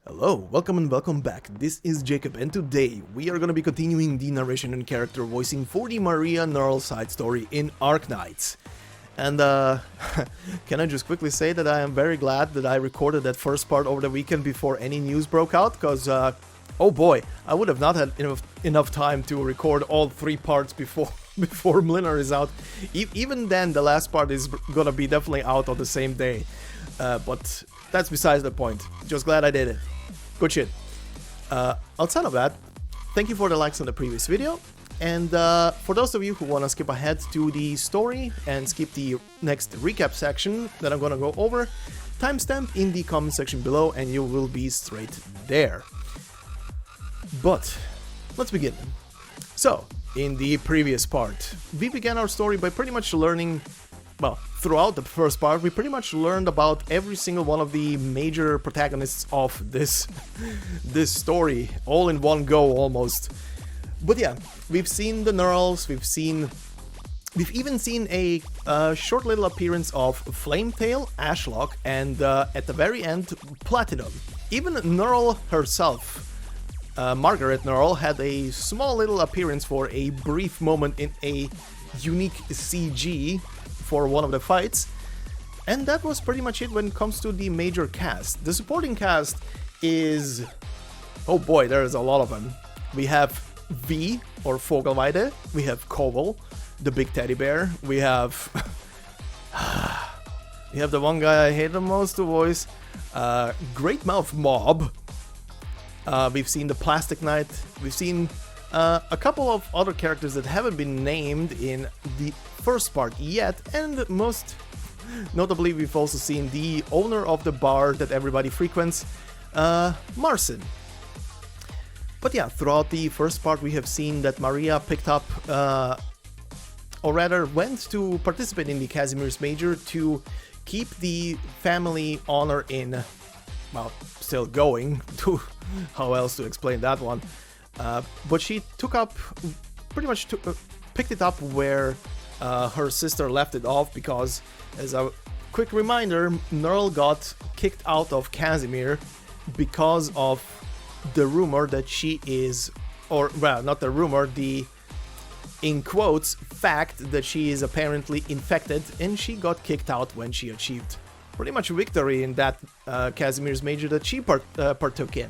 Hello, welcome and welcome back. This is Jacob, and today we are going to be continuing the narration and character voicing for the Maria Neal side story in Arknights. And can I just quickly say that I am very glad that I recorded that first part over the weekend before any news broke out, because oh boy, I would have not had enough time to record all three parts before Mlynar is out. Even then, the last part is gonna be definitely out on the same day. But that's besides the point. Just glad I did it. Good shit. Outside of that, thank you for the likes on the previous video. And for those of you who want to skip ahead to the story and skip the next recap section that I'm gonna go over, timestamp in the comment section below and you will be straight there. But let's begin. So, in the previous part, we began our story by pretty much learning, well, throughout the first part, we pretty much learned about every single one of the major protagonists of this story, all in one go almost. But yeah, we've seen the Nearls, we've even seen a short little appearance of Flametail, Ashlock, and at the very end, Platinum. Even Nearl herself, Margaret Nearl, had a small little appearance for a brief moment in a unique CG for one of the fights, and that was pretty much it when it comes to the major cast. The supporting cast is, oh boy, there's a lot of them. We have V, or Vogelweide, we have Koval, the big teddy bear, we have the one guy I hate the most to voice, Great Mouth Mob, we've seen the Plastic Knight, we've seen a couple of other characters that haven't been named in the first part yet, and most notably we've also seen the owner of the bar that everybody frequents, Marcin. But yeah, throughout the first part we have seen that Maria picked up, or rather went to participate in the Casimir's Major to keep the family honor in, well, still going, to how else to explain that one. But she took up, pretty much picked it up where her sister left it off, because, as a quick reminder, Nearl got kicked out of Casimir because of the rumor that she is, or well, not the rumor, the, in quotes, fact that she is apparently infected, and she got kicked out when she achieved pretty much victory in that Casimir's Major that she partook in.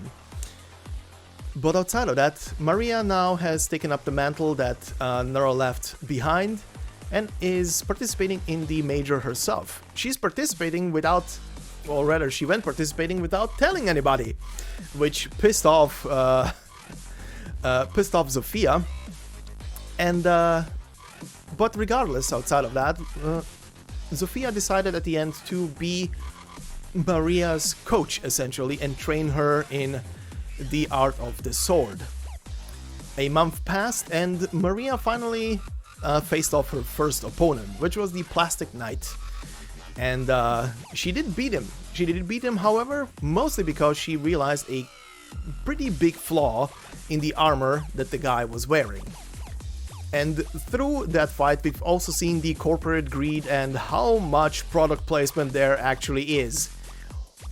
But outside of that, Maria now has taken up the mantle that Nearl left behind and is participating in the major herself. She's participating without, or rather, she went participating without telling anybody, which pissed off Zofia. And but regardless, outside of that, Zofia decided at the end to be Maria's coach essentially and train her in the art of the sword. A month passed and Maria finally faced off her first opponent, which was the Plastic Knight. And she did beat him. She did beat him, however, mostly because she realized a pretty big flaw in the armor that the guy was wearing. And through that fight, we've also seen the corporate greed and how much product placement there actually is.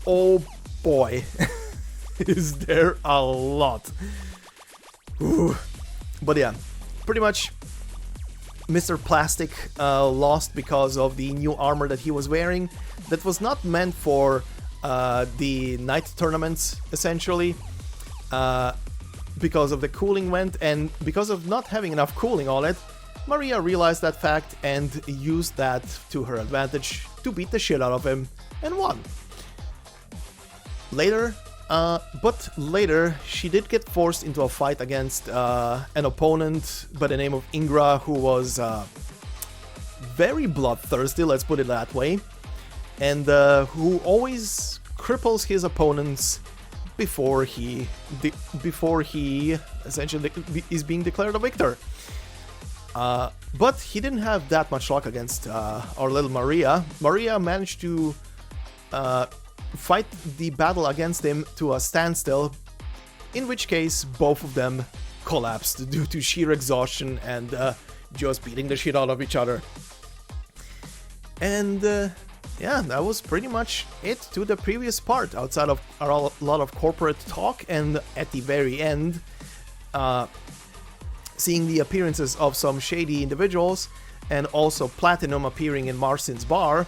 Oh boy. Is there a lot. Ooh. But yeah, pretty much Mr. Plastic lost because of the new armor that he was wearing that was not meant for the night tournaments, essentially, because of the cooling vent, and because of not having enough cooling on it, Maria realized that fact and used that to her advantage to beat the shit out of him and won. But later, she did get forced into a fight against an opponent by the name of Ingra, who was very bloodthirsty, let's put it that way, and who always cripples his opponents before he essentially is being declared a victor. But he didn't have that much luck against our little Maria. Maria managed to fight the battle against him to a standstill, in which case both of them collapsed due to sheer exhaustion and just beating the shit out of each other. And yeah, that was pretty much it to the previous part, outside of a lot of corporate talk, and at the very end, seeing the appearances of some shady individuals, and also Platinum appearing in Marcin's bar,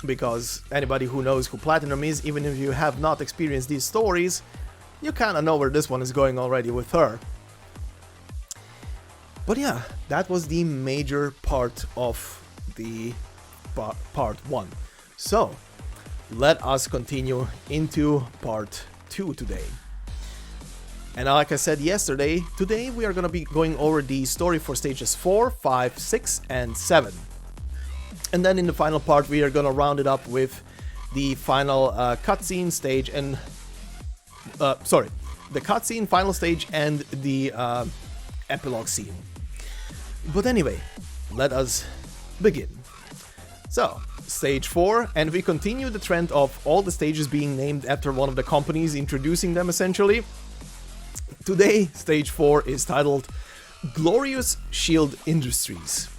because anybody who knows who Platinum is, even if you have not experienced these stories, you kinda know where this one is going already with her. But yeah, that was the major part of the part 1. So, let us continue into part 2 today. And like I said yesterday, today we are going to be going over the story for stages 4, 5, 6, and 7. And then in the final part we are going to round it up with the final cutscene stage and... the cutscene, final stage, and the epilogue scene. But anyway, let us begin. So, stage 4, and we continue the trend of all the stages being named after one of the companies introducing them essentially. Today, stage 4 is titled Glorious Shield Industries.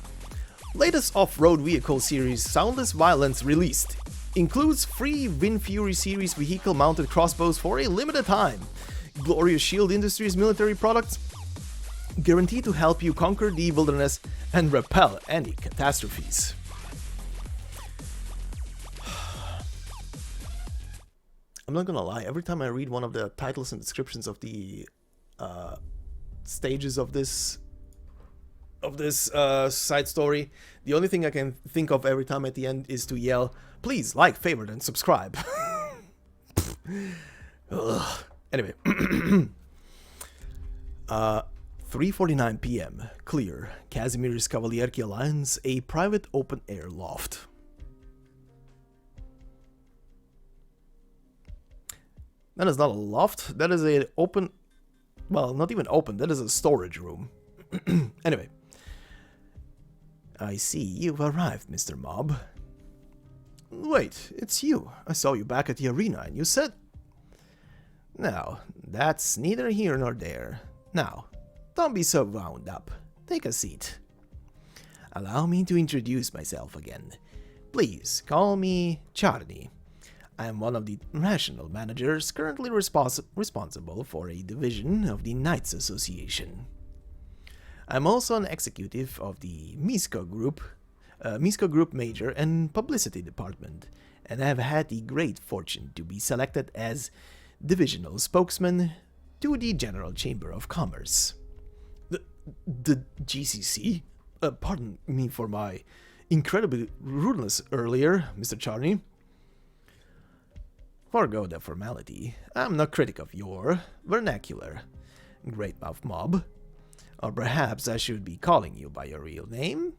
Latest off-road vehicle series Soundless Violence released. Includes free Wind Fury series vehicle-mounted crossbows for a limited time. Glorious Shield Industries military products guaranteed to help you conquer the wilderness and repel any catastrophes. I'm not gonna lie, every time I read one of the titles and descriptions of the stages of this side story, the only thing I can think of every time at the end is to yell, please like, favorite, and subscribe. Anyway. 3:49 p.m. Clear. Casimir's Cavalierki Alliance, a private open-air loft. That is not a loft, that is a open... Well, not even open, that is a storage room. Anyway. I see you've arrived, Mr. Mob. Wait, it's you. I saw you back at the arena and you said... Now, that's neither here nor there. Now, don't be so wound up. Take a seat. Allow me to introduce myself again. Please call me Charny. I am one of the rational managers currently responsible for a division of the Knights Association. I'm also an executive of the Misko Group Major and Publicity Department, and have had the great fortune to be selected as divisional spokesman to the General Chamber of Commerce. The GCC? Pardon me for my incredible rudeness earlier, Mr. Charny. Forgo the formality. I'm no critic of your vernacular, Great Mouth Mob. Or perhaps I should be calling you by your real name?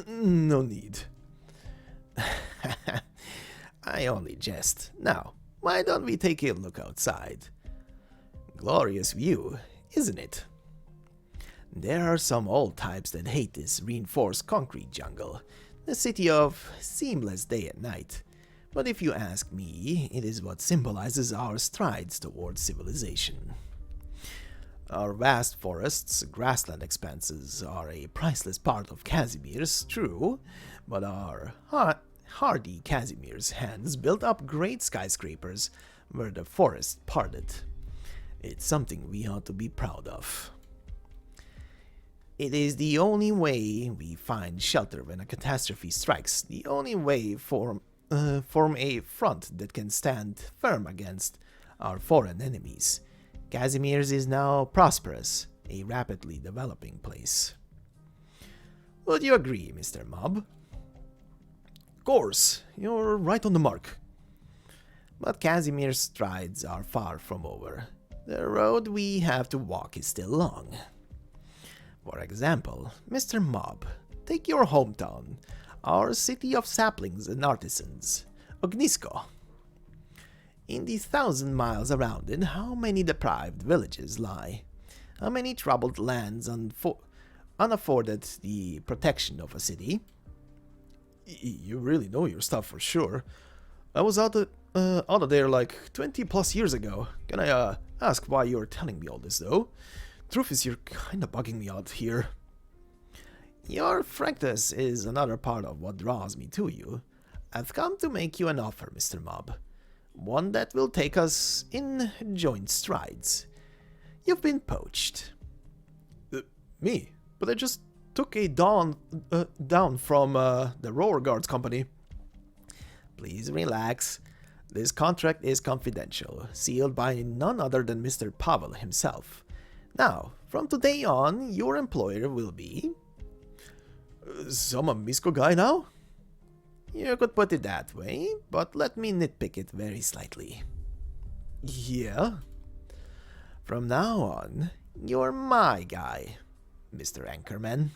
No need. I only jest. Now, why don't we take a look outside? Glorious view, isn't it? There are some old types that hate this reinforced concrete jungle, the city of seamless day and night. But if you ask me, it is what symbolizes our strides towards civilization. Our vast forests, grassland expanses are a priceless part of Casimir's, true, but our hardy Casimir's hands built up great skyscrapers where the forest parted. It's something we ought to be proud of. It is the only way we find shelter when a catastrophe strikes, the only way form a front that can stand firm against our foreign enemies. Casimir's is now prosperous, a rapidly developing place. Would you agree, Mr. Mob? Of course, you're right on the mark. But Casimir's strides are far from over. The road we have to walk is still long. For example, Mr. Mob, take your hometown, our city of saplings and artisans, Ognisko. In the 1,000 miles around it, how many deprived villages lie? How many troubled lands unafforded the protection of a city? You really know your stuff for sure. I was out of there like 20 plus years ago. Can I ask why you're telling me all this though? Truth is, you're kinda bugging me out here. Your frankness is another part of what draws me to you. I've come to make you an offer, Mr. Mob. One that will take us in joint strides. You've been poached. Me? But I just took a down from the Roar Guards company. Please relax. This contract is confidential, sealed by none other than Mr. Pavel himself. Now, from today on, your employer will be... some Amisko guy now? You could put it that way, but let me nitpick it very slightly. Yeah? From now on, you're my guy, Mr. Anchorman.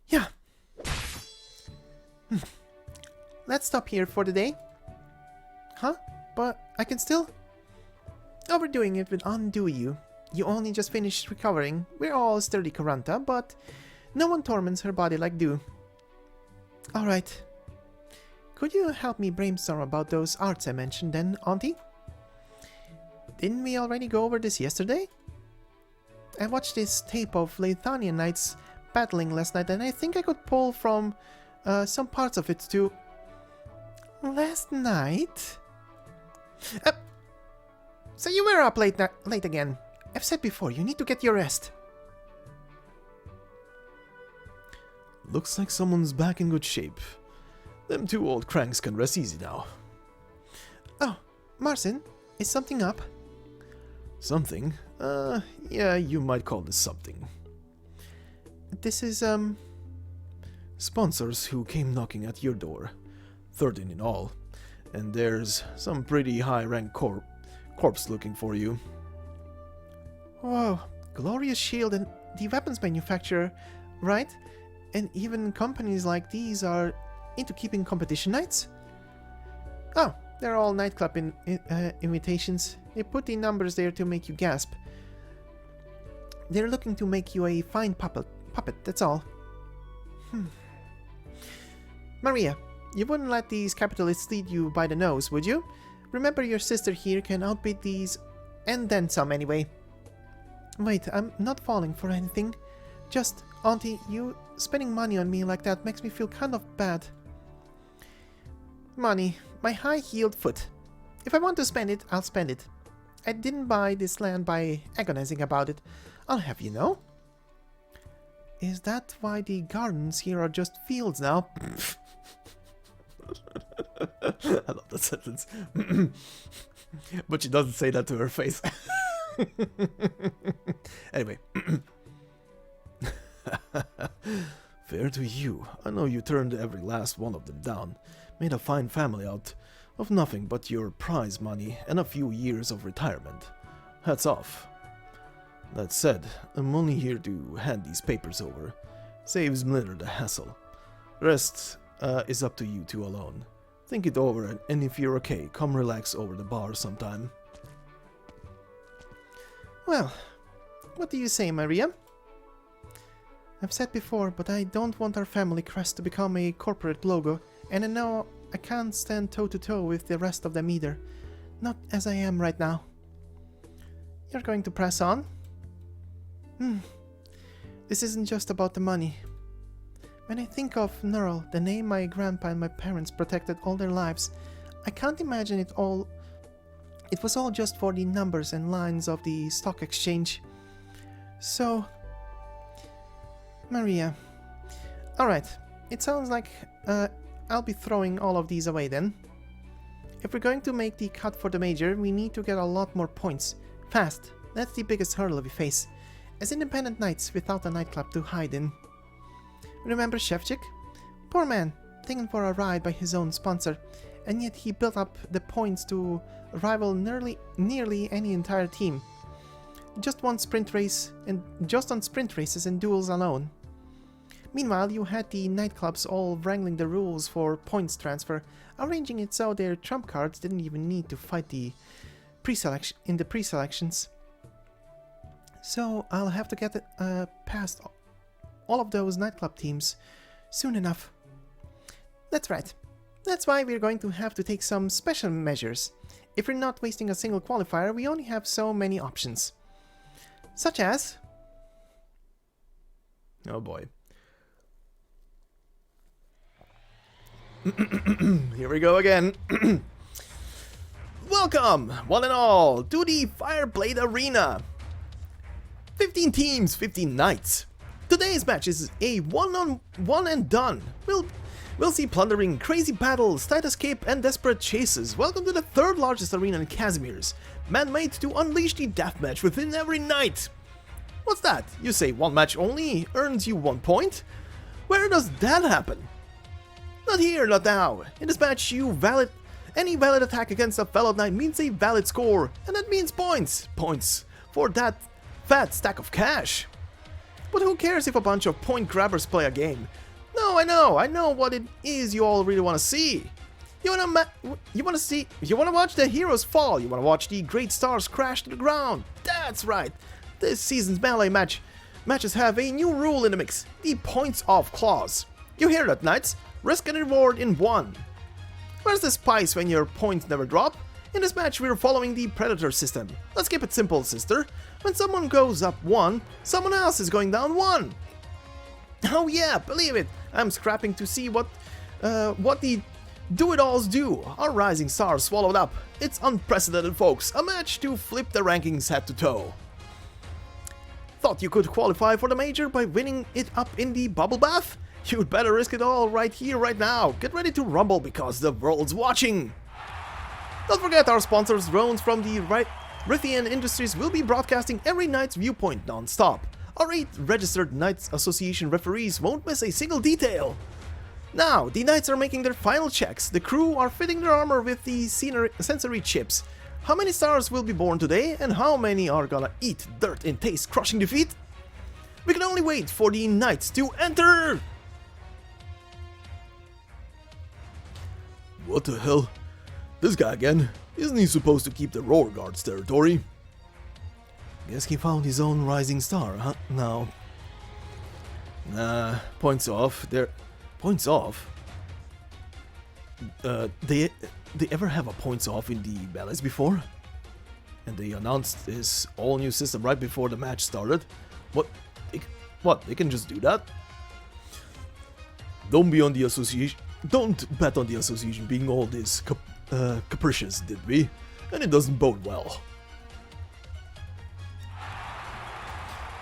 Yeah. Let's stop here for the day. Huh? But I can still... Overdoing it would undo you. You only just finished recovering. We're all sturdy Karanta, but no one torments her body like do. Alright. Could you help me brainstorm about those arts I mentioned then, Auntie? Didn't we already go over this yesterday? I watched this tape of Lithuanian knights battling last night, and I think I could pull from some parts of it too. Last night? So you were up late again. I've said before, you need to get your rest. Looks like someone's back in good shape. Them two old cranks can rest easy now. Oh, Marcin, is something up? Something? Yeah, you might call this something. This is, sponsors who came knocking at your door. 13 in all. And there's some pretty high-rank corpse looking for you. Whoa, Glorious Shield and the weapons manufacturer, right? And even companies like these are into keeping competition nights? Oh, they're all nightclub invitations. They put the numbers there to make you gasp. They're looking to make you a fine puppet, that's all. Maria, you wouldn't let these capitalists lead you by the nose, would you? Remember, your sister here can outbid these, and then some anyway. Wait, I'm not falling for anything. Just, Auntie, you spending money on me like that makes me feel kind of bad. Money, my high-heeled foot. If I want to spend it, I'll spend it. I didn't buy this land by agonizing about it. I'll have you know. Is that why the gardens here are just fields now? I love that sentence. But she doesn't say that to her face. Anyway. Fair to you. I know you turned every last one of them down. Made a fine family out of nothing but your prize money and a few years of retirement. Hats off. That said, I'm only here to hand these papers over. Saves Mlynar the hassle. Rest is up to you two alone. Think it over, and if you're okay, come relax over the bar sometime. Well, what do you say, Maria? I've said before, but I don't want our family crest to become a corporate logo, and I know I can't stand toe-to-toe with the rest of them either. Not as I am right now. You're going to press on? This isn't just about the money. When I think of Nearl, the name my grandpa and my parents protected all their lives, I can't imagine it was all just for the numbers and lines of the stock exchange. So... Maria. Alright, it sounds like I'll be throwing all of these away then. If we're going to make the cut for the major, we need to get a lot more points. Fast. That's the biggest hurdle we face. As independent knights without a nightclub to hide in. Remember Shevchik? Poor man, taken for a ride by his own sponsor, and yet he built up the points to rival nearly any entire team. Just on sprint races and duels alone. Meanwhile, you had the nightclubs all wrangling the rules for points transfer, arranging it so their trump cards didn't even need to fight the pre-selections. So I'll have to get past all of those nightclub teams soon enough. That's right. That's why we're going to have to take some special measures. If we're not wasting a single qualifier, we only have so many options. Such as... Oh boy. Here we go again. Welcome, one and all, to the Fireblade Arena. 15 teams, 15 knights. Today's match is a one-on-one and done. We'll see plundering, crazy battles, tight escape, and desperate chases. Welcome to the third largest arena in Casimir's, man-made to unleash the deathmatch within every knight. What's that? You say one match only earns you 1 point? Where does that happen? Not here, not now. In this match, any valid attack against a fellow knight means a valid score, and that means points. Points for that fat stack of cash. But who cares if a bunch of point grabbers play a game? No, I know what it is you all really want to see. You wanna watch the heroes fall. You wanna watch the great stars crash to the ground. That's right. This season's melee matches have a new rule in the mix: the points off clause. You hear that, knights? Risk and reward in one. Where's the spice when your points never drop? In this match, we're following the Predator system. Let's keep it simple, sister. When someone goes up 1, someone else is going down 1. Oh yeah, believe it. I'm scrapping to see what the do-it-alls do. Our rising stars swallowed up. It's unprecedented, folks. A match to flip the rankings head to toe. Thought you could qualify for the major by winning it up in the bubble bath? You'd better risk it all right here, right now. Get ready to rumble because the world's watching. Don't forget our sponsors, drones from the Rithian Industries, will be broadcasting every night's viewpoint non-stop. Our 8 registered Knights Association referees won't miss a single detail. Now, the knights are making their final checks. The crew are fitting their armor with the sensory chips. How many stars will be born today, and how many are gonna eat dirt in taste-crushing defeat? We can only wait for the knights to enter! What the hell? This guy again? Isn't he supposed to keep the Roar Guard's territory? Guess he found his own rising star, huh? No. Nah, points off. Points off? They ever have a points off in the ballets before? And they announced this all-new system right before the match started? What? They can just do that? Don't bet on the association being all this capricious, did we? And it doesn't bode well.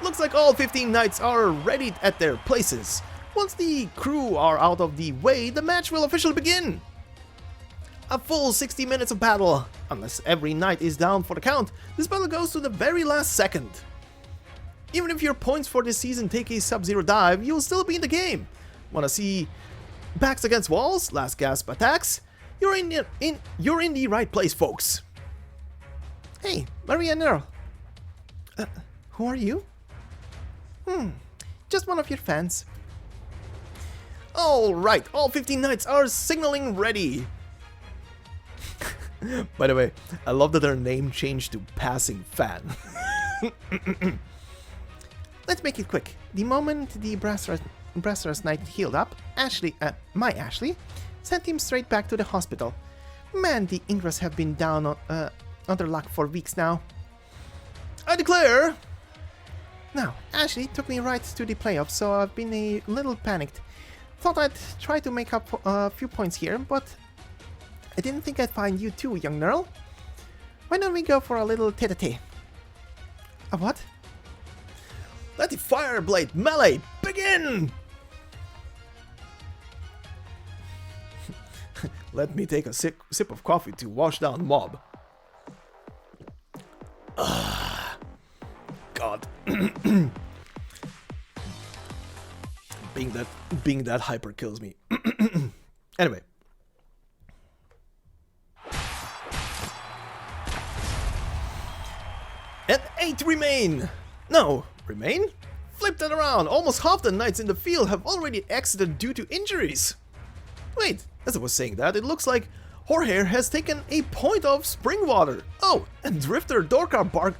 Looks like all 15 knights are ready at their places. Once the crew are out of the way, the match will officially begin. A full 60 minutes of battle. Unless every knight is down for the count, this battle goes to the very last second. Even if your points for this season take a sub-zero dive, you'll still be in the game. Wanna see backs against walls, last gasp attacks? You're in the right place, folks. Hey, Maria Neal. Who are you? Just one of your fans. Alright, all 15 knights are signaling ready. By the way, I love that their name changed to Passing Fan. Let's make it quick. The moment the Brassarus Knight healed up, my Ashley, sent him straight back to the hospital. Man, the Ingress have been down on their luck for weeks now. I declare! Now, Ashley took me right to the playoffs, so I've been a little panicked. Thought I'd try to make up a few points here, but I didn't think I'd find you too, young Nearl. Why don't we go for a little tete-a-tete? A what? Let the Fireblade melee begin! Let me take a sip of coffee to wash down the mob. God. being that hyper kills me. Anyway. And 8 remain! No, remain? Flip that around! Almost half the knights in the field have already exited due to injuries. Wait, as I was saying that, it looks like Horhair has taken a point of spring water. Oh, and Drifter Dorkar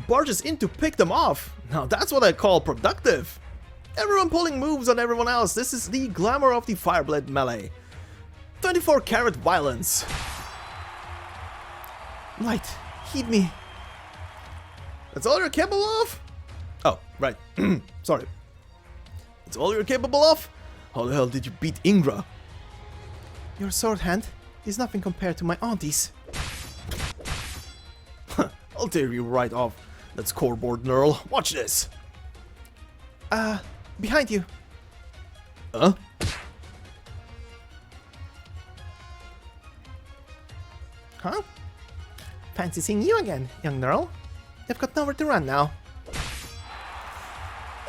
barges in to pick them off. Now that's what I call productive. Everyone pulling moves on everyone else. This is the glamour of the Fireblade melee. 24 karat violence. Light, heed me. That's all you're capable of? Oh, right. Sorry. It's all you're capable of? How the hell did you beat Ingra? Your sword hand is nothing compared to my auntie's. I'll tear you right off that scoreboard, Nearl. Watch this. Behind you. Huh? Huh? Fancy seeing you again, young Nearl. You've got nowhere to run now.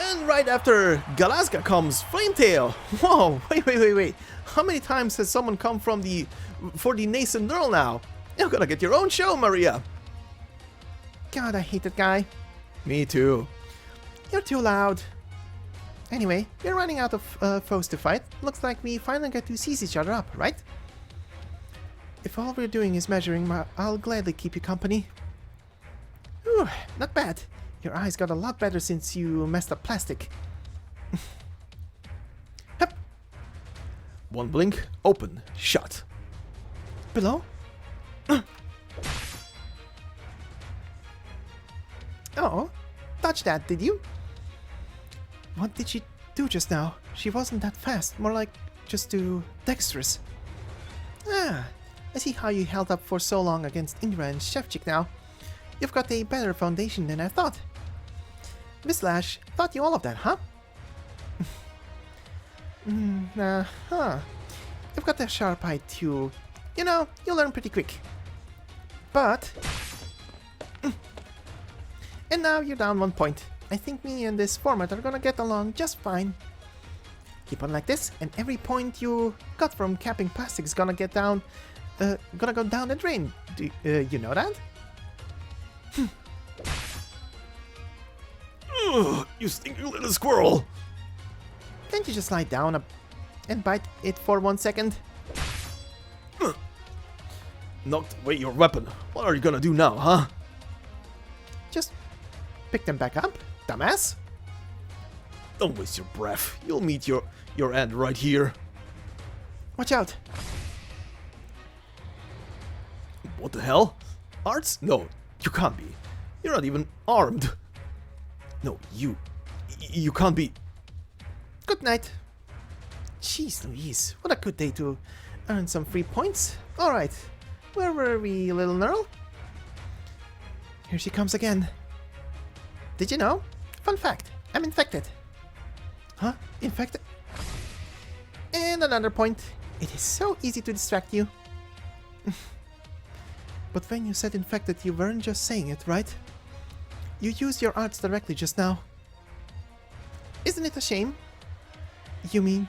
And right after Galaska comes Flametail. Whoa, wait. How many times has someone come for the nascent Nearl now? You're gonna get your own show, Maria. God, I hate that guy. Me too. You're too loud. Anyway, we're running out of foes to fight. Looks like we finally get to seize each other up, right? If all we're doing is measuring, I'll gladly keep you company. Whew, not bad. Your eyes got a lot better since you messed up plastic. Hup. One blink, open, shut. Below? Oh, touch that, did you? What did she do just now? She wasn't that fast, more like just too dexterous. Ah, I see how you held up for so long against Ingra and Shevchik now. You've got a better foundation than I thought. Vislash taught you all of that, huh? You've got a sharp eye too. You know, you'll learn pretty quick. But... And now you're down 1 point. I think me and this format are gonna get along just fine. Keep on like this, and every point you got from capping plastic is gonna get down... gonna go down the drain. Do you know that? Ugh, you stinky little squirrel. Can't you just lie down and bite it for 1 second? Knocked away your weapon. What are you gonna do now, huh? Just pick them back up, dumbass. Don't waste your breath. You'll meet your end right here. Watch out. What the hell? Arts? No, you can't be. You're not even armed. No, you can't be. Good night. Jeez Louise, what a good day to earn some free points. Alright, where were we, little Nearl? Here she comes again. Did you know? Fun fact, I'm infected. Huh? Infected? And another point. It is so easy to distract you. But when you said infected, you weren't just saying it, right? You used your arts directly just now. Isn't it a shame? You mean,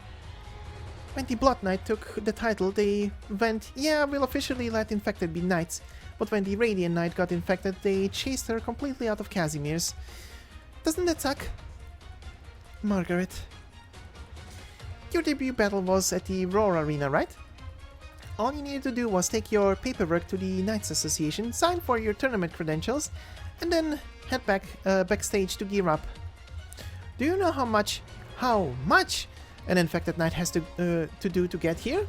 when the Blood Knight took the title, they went, yeah, we'll officially let infected be knights. But when the Radiant Knight got infected, they chased her completely out of Casimir's. Doesn't that suck? Margaret. Your debut battle was at the Roar Arena, right? All you needed to do was take your paperwork to the Knights Association, sign for your tournament credentials, and then head backstage to gear up. Do you know how much an infected knight has to do to get here?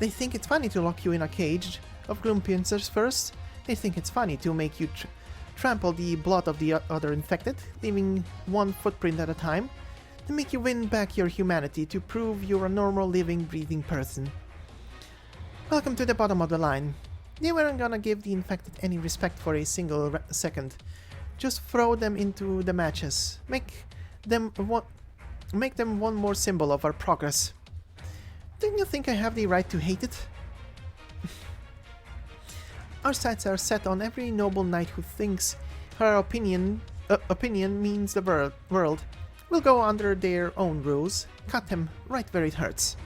They think it's funny to lock you in a cage of gloom pincers first. They think it's funny to make you trample the blood of the other infected, leaving one footprint at a time. They make you win back your humanity to prove you're a normal, living, breathing person. Welcome to the bottom of the line. They weren't gonna give the infected any respect for a single second. Just throw them into the matches. Make them one more symbol of our progress. Don't you think I have the right to hate it? Our sights are set on every noble knight who thinks her opinion means the world. We'll go under their own rules, cut them right where it hurts.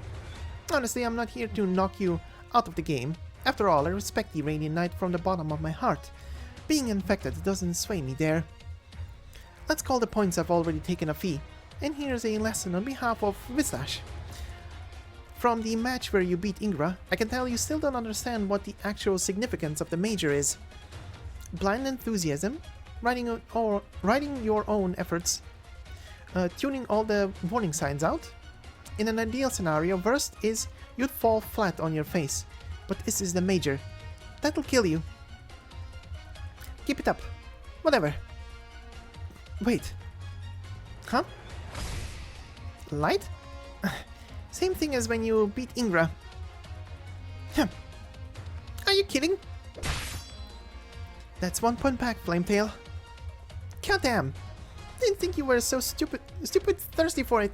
Honestly, I'm not here to knock you out of the game. After all, I respect the Radiant Knight from the bottom of my heart. Being infected doesn't sway me there. Let's call the points I've already taken a fee. And here's a lesson on behalf of Vislash. From the match where you beat Ingra, I can tell you still don't understand what the actual significance of the major is. Blind enthusiasm, writing your own efforts, tuning all the warning signs out. In an ideal scenario, worst is you'd fall flat on your face. But this is the major. That'll kill you. Keep it up. Whatever. Wait. Huh? Light? Same thing as when you beat Ingra. Huh. Are you kidding? That's 1 point back, Flametail. Goddamn! Didn't think you were so stupid thirsty for it.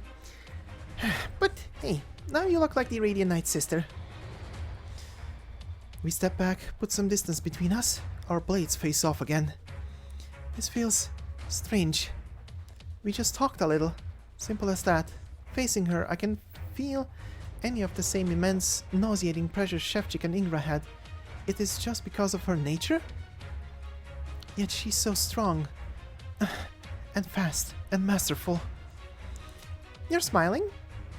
But hey, now you look like the Radiant Knight sister. We step back, put some distance between us. Our blades face off again. This feels strange. We just talked a little. Simple as that. Facing her, I can feel any of the same immense, nauseating pressure Shevchik and Ingra had. It is just because of her nature? Yet she's so strong. And fast and masterful. You're smiling?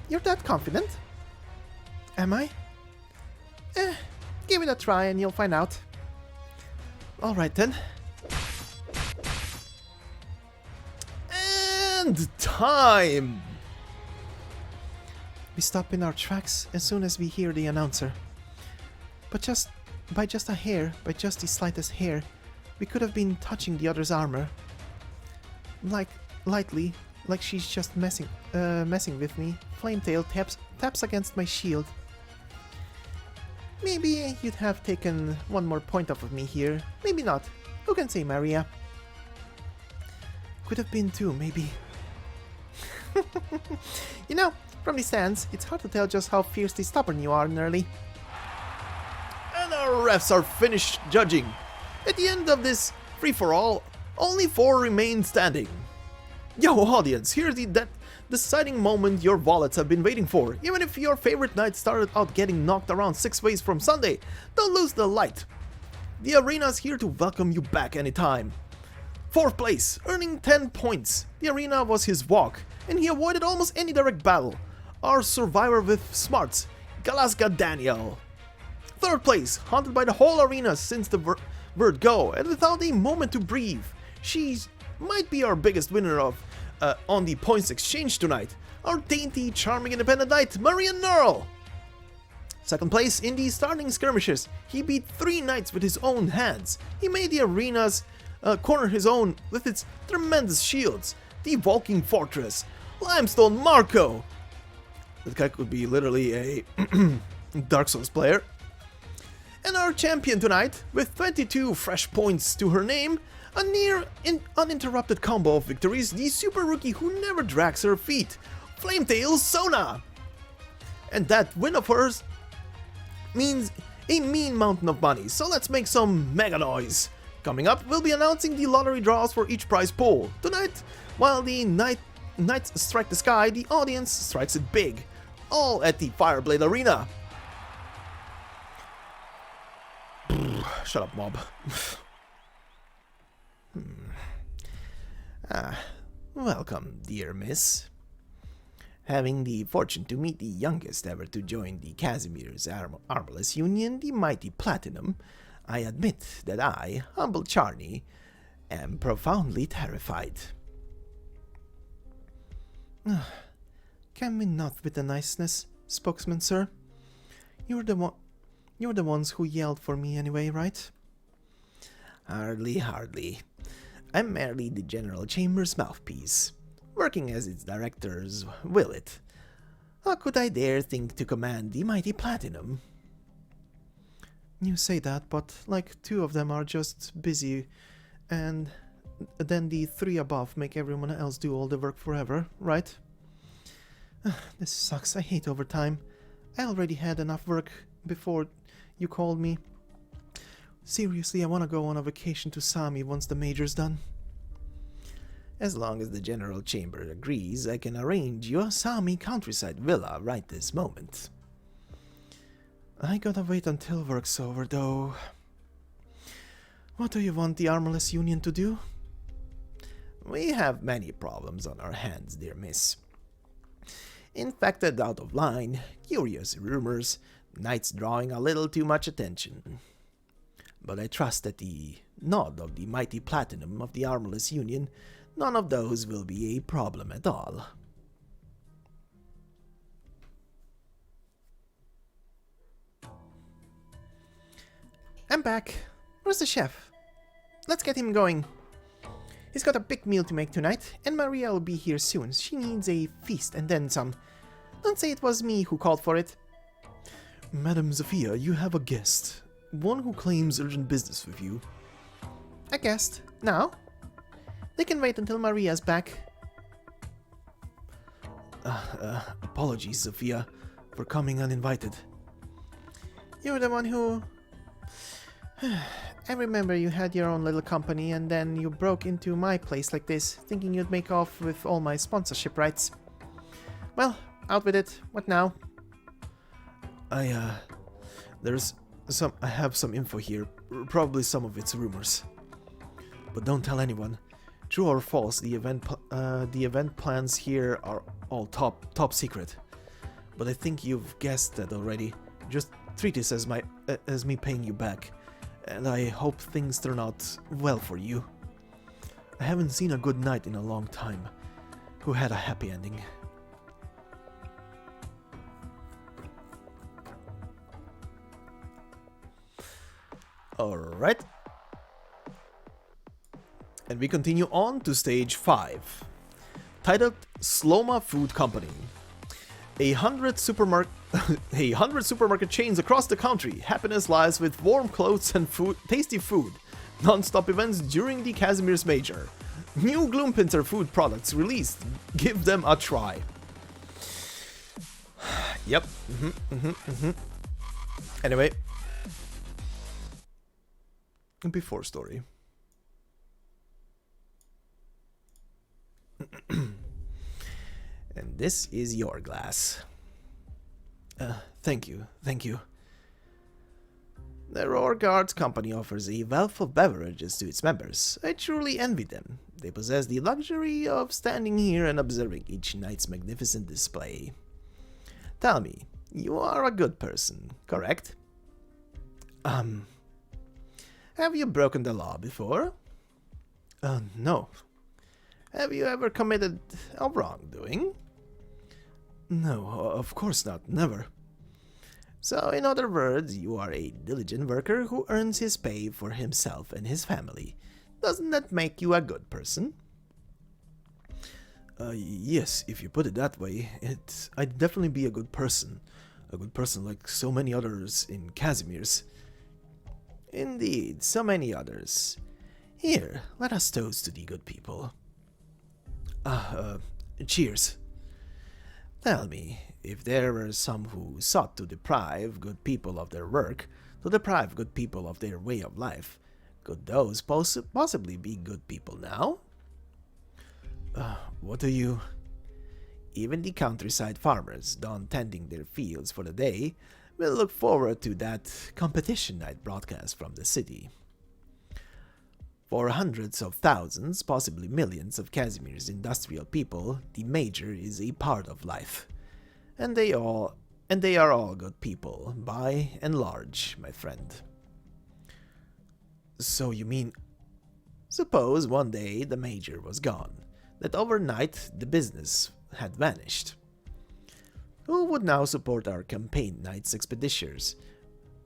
You're that confident? Am I? Give it a try and you'll find out. Alright then. And time! We stop in our tracks as soon as we hear the announcer. But by just a hair, by just the slightest hair, we could have been touching the other's armor. Lightly, like she's just messing with me. Flametail taps against my shield. Maybe you'd have taken one more point off of me here. Maybe not. Who can say, Maria? Could have been two, maybe. You know, from the stands, it's hard to tell just how fiercely stubborn you are, Nearly. And our refs are finished judging. At the end of this free-for-all, only 4 remain standing. Yo, audience, here's the deciding moment your wallets have been waiting for. Even if your favorite knight started out getting knocked around 6 ways from Sunday, don't lose the light. The arena's here to welcome you back anytime. 4th place, earning 10 points. The arena was his walk, and he avoided almost any direct battle. Our survivor with smarts, Galaska Daniel. 3rd place, haunted by the whole arena since the word go, and without a moment to breathe. She might be our biggest winner on the points exchange tonight. Our dainty, charming independent knight, Maria Neal. 2nd place in the starting skirmishes. He beat 3 knights with his own hands. He made the arena's corner his own with its tremendous shields. The Walking Fortress, Limestone Marco. That guy could be literally a Dark Souls player. And our champion tonight, with 22 fresh points to her name, a near uninterrupted combo of victories, the super rookie who never drags her feet, Flametail Sona. And that win of hers means a mean mountain of money, so let's make some mega noise. Coming up, we'll be announcing the lottery draws for each prize pool. Tonight, while the knights strike the sky, the audience strikes it big. All at the Fireblade Arena. Shut up, mob. Welcome, dear miss. Having the fortune to meet the youngest ever to join the Casimir's Armless Union, the Mighty Platinum, I admit that I, humble Charney, am profoundly terrified. Can we not with the niceness, spokesman, sir? You're the ones who yelled for me anyway, right? Hardly. I'm merely the General Chamber's mouthpiece, working as its directors will it. How could I dare think to command the Mighty Platinum? You say that, but like 2 of them are just busy, and then the 3 above make everyone else do all the work forever, right? This sucks. I hate overtime. I already had enough work before you called me. Seriously, I want to go on a vacation to Sami once the major's done. As long as the General Chamber agrees, I can arrange you a Sami countryside villa right this moment. I gotta wait until work's over, though. What do you want the Armless Union to do? We have many problems on our hands, dear miss. Infected out of line, curious rumors, knights drawing a little too much attention. But I trust that the nod of the Mighty Platinum of the Armless Union, none of those will be a problem at all. I'm back. Where's the chef? Let's get him going. He's got a big meal to make tonight, and Maria will be here soon. She needs a feast and then some. Don't say it was me who called for it. Madam Zofia, you have a guest. One who claims urgent business with you. A guest? Now? They can wait until Maria's back. Apologies, Zofia, for coming uninvited. You're the one who... I remember you had your own little company and then you broke into my place like this, thinking you'd make off with all my sponsorship rights. Well, out with it. What now? I have some info here. Probably some of it's rumors. But don't tell anyone. True or false, the event plans here are all top secret. But I think you've guessed that already. Just treat this as me paying you back. And I hope things turn out well for you. I haven't seen a good knight in a long time who had a happy ending. Alright. And we continue on to stage 5. Titled Sloma Food Company. 100 supermarket chains across the country. Happiness lies with warm clothes and tasty food. Non-stop events during the Casimir's Major. New Gloompinter food products released. Give them a try. Yep. Anyway. Before story. And this is your glass. Thank you. The Roar Guards Company offers a wealth of beverages to its members. I truly envy them. They possess the luxury of standing here and observing each knight's magnificent display. Tell me, you are a good person, correct? Have you broken the law before? No. Have you ever committed a wrongdoing? No, of course not, never. So, in other words, you are a diligent worker who earns his pay for himself and his family. Doesn't that make you a good person? Yes, if you put it that way, I'd definitely be a good person. A good person like so many others in Casimir's. Indeed, so many others. Here, let us toast to the good people. Cheers. Tell me, if there were some who sought to deprive good people of their work, to deprive good people of their way of life, could those possibly be good people now? What do you... Even the countryside farmers, done tending their fields for the day, will look forward to that competition night broadcast from the city. For hundreds of thousands, possibly millions of Casimir's industrial people, the Major is a part of life. And they are all good people, by and large, my friend. So you mean... Suppose one day the Major was gone, that overnight the business had vanished. Who would now support our campaign night's expeditions,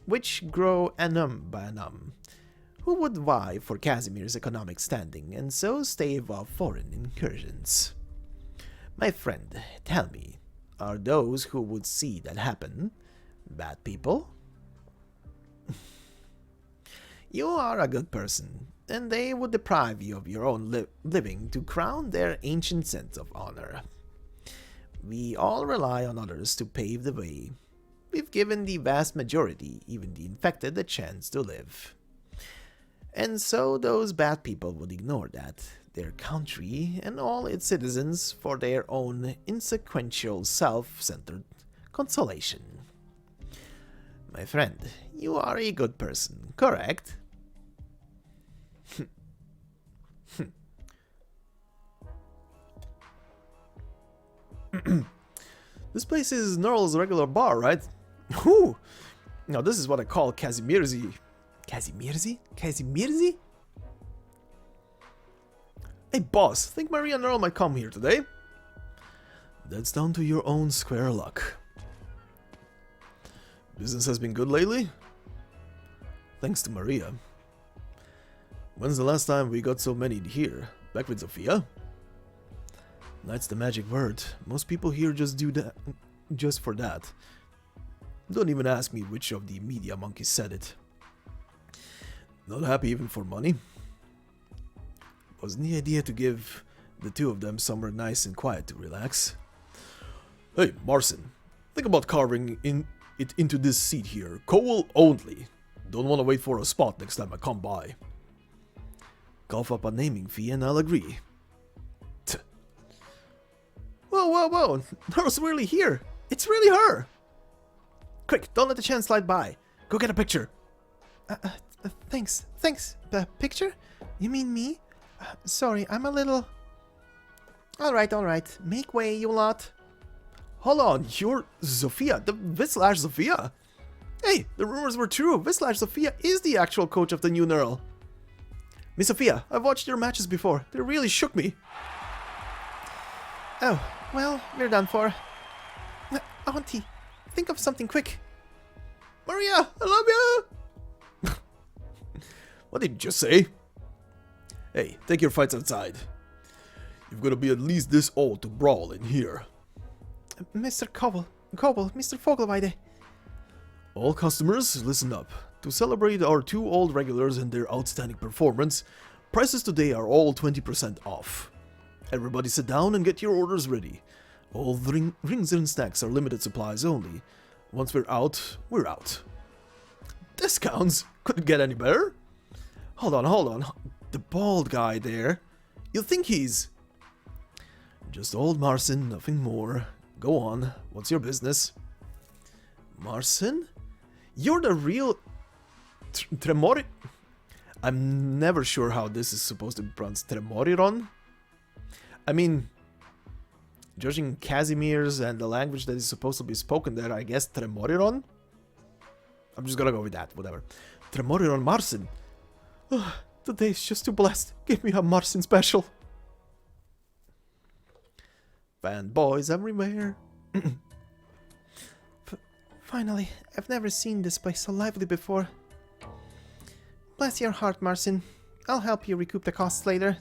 which grow annum by annum? Who would vie for Casimir's economic standing and so stave off foreign incursions? My friend, tell me, are those who would see that happen bad people? You are a good person, and they would deprive you of your own living to crown their ancient sense of honor. We all rely on others to pave the way. We've given the vast majority, even the infected, a chance to live. And so those bad people would ignore that, their country and all its citizens, for their own insequential, self-centered consolation. My friend, you are a good person, correct? This place is Nearl's regular bar, right? Whew! Now this is what I call Casimir's. Casimir's? Hey boss, think Maria and Nearl might come here today? That's down to your own square luck. Business has been good lately? Thanks to Maria. When's the last time we got so many here? Back with Sophia? That's the magic word. Most people here just do that just for that. Don't even ask me which of the media monkeys said it. Not happy even for money? Wasn't the idea to give the two of them somewhere nice and quiet to relax? Hey, Marcin, think about carving it into this seat here. Coal only. Don't want to wait for a spot next time I come by. Cough up a naming fee and I'll agree. Whoa, whoa, whoa! Nearl's really here! It's really her! Quick, don't let the chance slide by. Go get a picture. Thanks. Picture? You mean me? Sorry, I'm a little... Alright. Make way, you lot. Hold on, you're Sophia, the Whiplash Sophia. Hey, the rumors were true. Whiplash Sophia is the actual coach of the new Nearl. Miss Sophia, I've watched your matches before. They really shook me. Oh, well, we're done for. Auntie, think of something quick. Maria, I love you! What did you just say? Hey, take your fights outside. You've got to be at least this old to brawl in here. Mr. Koble, Mr. Fogelweide. All customers, listen up. To celebrate our two old regulars and their outstanding performance, prices today are all 20% off. Everybody sit down and get your orders ready. All the rings and snacks are limited supplies only. Once we're out, we're out. Discounts? Couldn't get any better? Hold on. The bald guy there. You think he's... Just old Marcin, nothing more. Go on, what's your business? Marcin? You're the real... Tremori... I'm never sure how this is supposed to be pronounced. Tremoriron? I mean, judging Casimir's and the language that is supposed to be spoken there, I guess Tremoriron? I'm just gonna go with that, whatever. Tremoriron Marcin. Today's just too blessed. Give me a Marcin special. Fanboys everywhere. Finally, I've never seen this place so lively before. Bless your heart, Marcin. I'll help you recoup the costs later.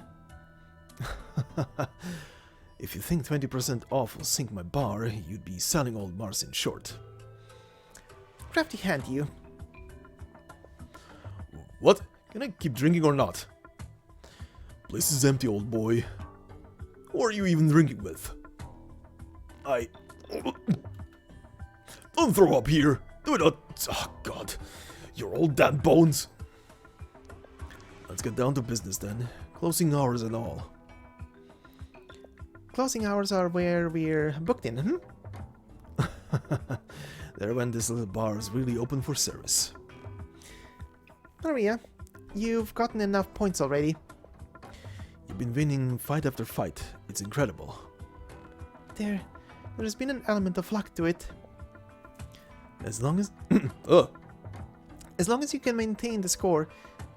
If you think 20% off will sink my bar, you'd be selling old Marcin short. Crafty hand, you. What? Can I keep drinking or not? Place is empty, old boy. Who are you even drinking with? Don't throw up here. Do it not. Oh, God. Your old damn bones. Let's get down to business then. Closing hours and all. Closing hours are where we're booked in, They're when this little bar is really open for service. Maria, you've gotten enough points already. You've been winning fight after fight. It's incredible. There's been an element of luck to it. As long as... As long as you can maintain the score,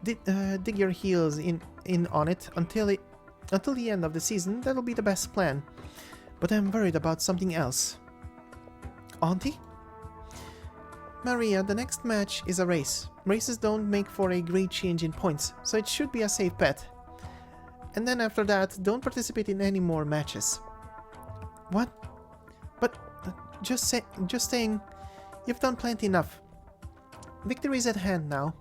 dig your heels in on it until the end of the season, that'll be the best plan. But I'm worried about something else. Auntie? Maria, the next match is a race. Races don't make for a great change in points, so it should be a safe bet. And then after that, don't participate in any more matches. What? But just saying, you've done plenty enough. Victory's at hand now.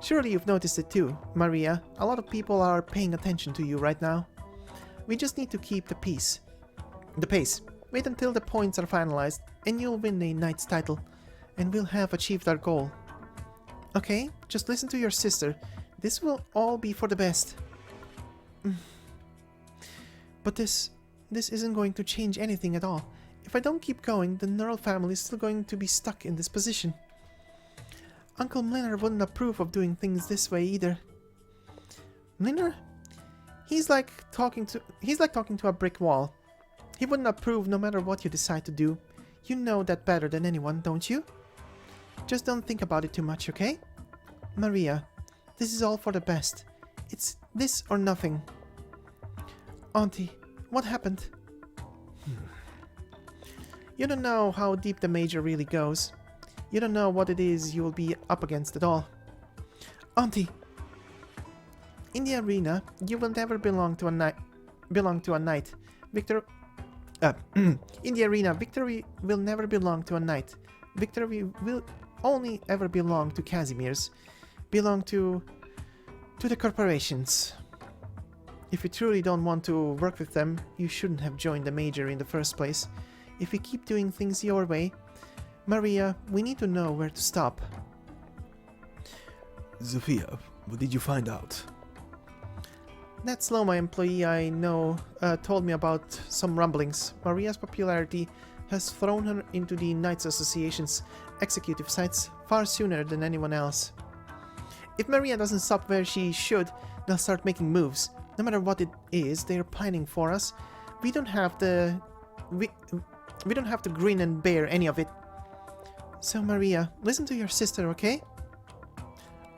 Surely you've noticed it too, Maria. A lot of people are paying attention to you right now. We just need to keep the pace. Wait until the points are finalized, and you'll win the Knight's title, and we'll have achieved our goal. Okay, just listen to your sister. This will all be for the best. But this isn't going to change anything at all. If I don't keep going, the Nearl family is still going to be stuck in this position. Uncle Mlynar wouldn't approve of doing things this way either. Mlynar? He's like talking to a brick wall. He wouldn't approve no matter what you decide to do. You know that better than anyone, don't you? Just don't think about it too much, okay? Maria, this is all for the best. It's this or nothing. Auntie, what happened? You don't know how deep the Major really goes. You don't know what it is you will be up against at all. Auntie! In the arena, you will never belong to a knight. In the arena, victory will never belong to a knight. Victory will only ever belong to Casimir's. Belong to the corporations. If you truly don't want to work with them, you shouldn't have joined the Major in the first place. If you keep doing things your way, Maria, we need to know where to stop. Zofia, what did you find out? That Sloma employee I know told me about some rumblings. Maria's popularity has thrown her into the Knights Association's executive sites far sooner than anyone else. If Maria doesn't stop where she should, they'll start making moves. No matter what it is they're planning for us, we don't have to grin and bear any of it. So Maria, listen to your sister, okay?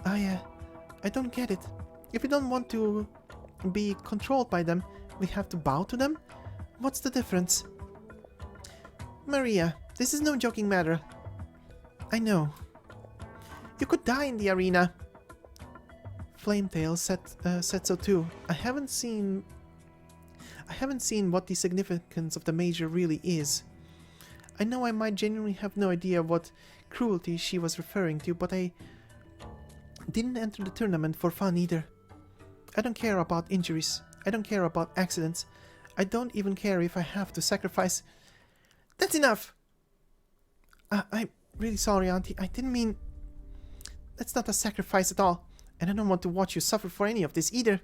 I don't get it. If we don't want to be controlled by them, we have to bow to them? What's the difference? Maria, this is no joking matter. I know. You could die in the arena. Flametail said so too. I haven't seen what the significance of the Major really is. I know I might genuinely have no idea what cruelty she was referring to, but I didn't enter the tournament for fun either. I don't care about injuries. I don't care about accidents. I don't even care if I have to sacrifice. That's enough! I'm really sorry, Auntie. I didn't mean... That's not a sacrifice at all. And I don't want to watch you suffer for any of this either.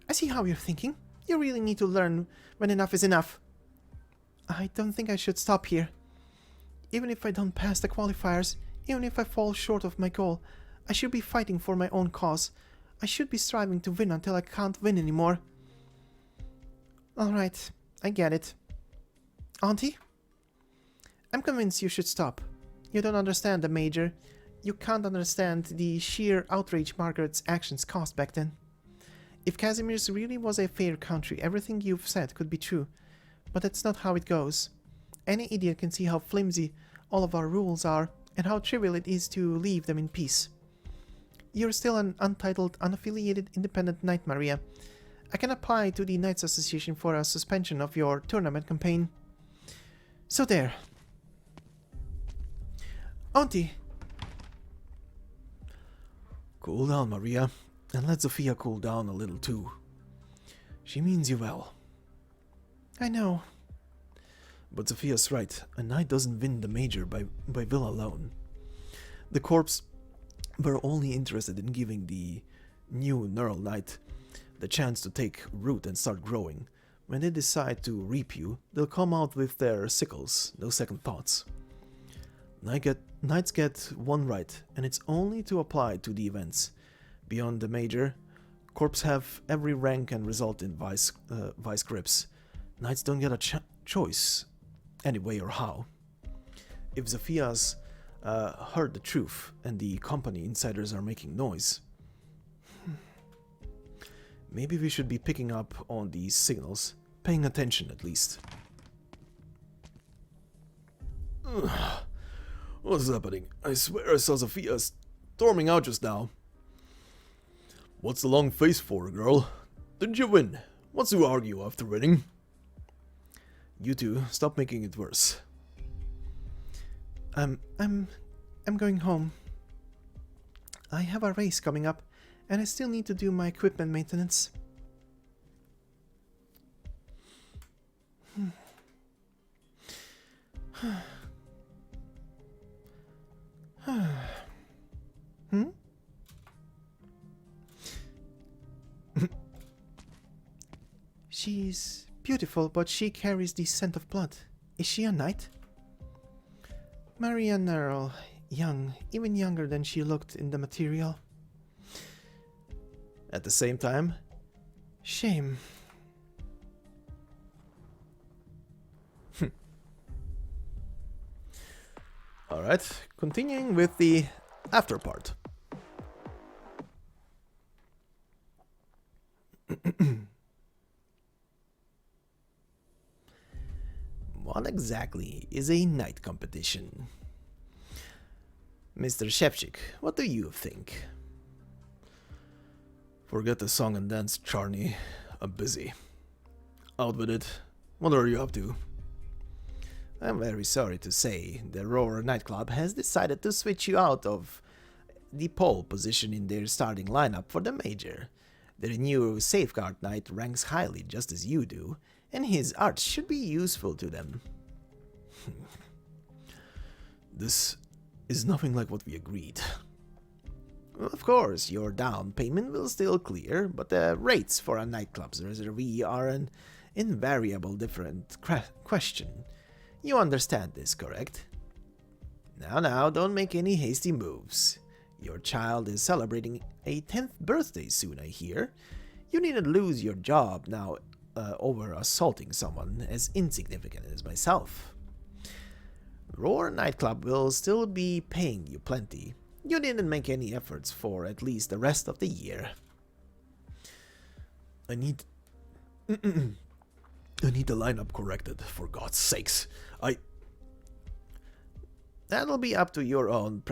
I see how you're thinking. You really need to learn when enough is enough. I don't think I should stop here. Even if I don't pass the qualifiers, even if I fall short of my goal, I should be fighting for my own cause. I should be striving to win until I can't win anymore. Alright, I get it. Auntie? I'm convinced you should stop. You don't understand the Major. You can't understand the sheer outrage Margaret's actions caused back then. If Casimir's really was a fair country, everything you've said could be true. But that's not how it goes. Any idiot can see how flimsy all of our rules are, and how trivial it is to leave them in peace. You're still an untitled, unaffiliated, independent knight, Maria. I can apply to the Knights Association for a suspension of your tournament campaign. So there. Auntie! Cool down, Maria, and let Zofia cool down a little too. She means you well. I know. But Zofia's right, a knight doesn't win the Major by will alone. The corps were only interested in giving the new Nearl knight the chance to take root and start growing. When they decide to reap you, they'll come out with their sickles, no second thoughts. Knights get one right, and it's only to apply to the events. Beyond the Major, corps have every rank and result in vice grips. Knights don't get a choice, anyway or how. If Zofia's heard the truth and the company insiders are making noise, maybe we should be picking up on these signals, paying attention at least. What's happening? I swear I saw Zofia storming out just now. What's the long face for, girl? Didn't you win? What's to argue after winning? You two, stop making it worse. I'm going home. I have a race coming up, and I still need to do my equipment maintenance. She's beautiful, but she carries the scent of blood. Is she a knight? Maria Neal, young, even younger than she looked in the material. At the same time, shame. Alright, continuing with the after part. What exactly is a knight competition? Mr. Shevchik, what do you think? Forget the song and dance, Charney. I'm busy. Out with it. What are you up to? I'm very sorry to say, the Roar nightclub has decided to switch you out of the pole position in their starting lineup for the major. Their new Safeguard Knight ranks highly just as you do, and his art should be useful to them. This is nothing like what we agreed. Well, of course, your down payment will still clear, but the rates for a nightclub's reservee are an invariable different question. You understand this, correct? Now, don't make any hasty moves. Your child is celebrating a 10th birthday soon, I hear. You needn't lose your job now over assaulting someone as insignificant as myself. Roar Nightclub will still be paying you plenty. You didn't make any efforts for at least the rest of the year. I need the lineup corrected, for God's sakes. That'll be up to your own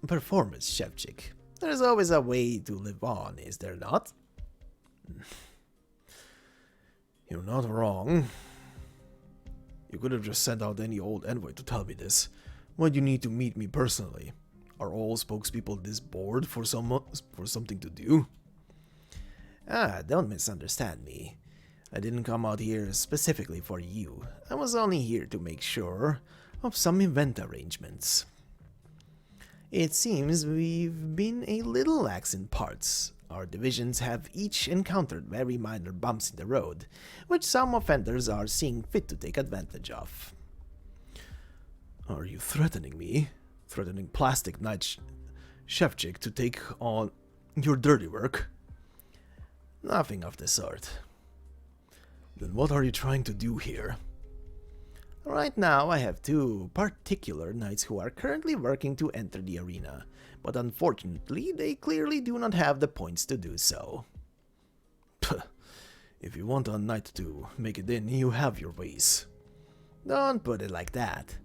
performance, Shevchik. There's always a way to live on, is there not? You're not wrong. You could have just sent out any old envoy to tell me this. Why'd you need to meet me personally? Are all spokespeople this bored for something to do? Don't misunderstand me. I didn't come out here specifically for you. I was only here to make sure of some event arrangements. It seems we've been a little lax in parts. Our divisions have each encountered very minor bumps in the road, which some offenders are seeing fit to take advantage of. Are you threatening me? Threatening Plastic Knight Shevchik to take on your dirty work? Nothing of the sort. Then what are you trying to do here? Right now, I have two particular knights who are currently working to enter the arena, but unfortunately, they clearly do not have the points to do so. Puh. If you want a knight to make it in, you have your ways. Don't put it like that.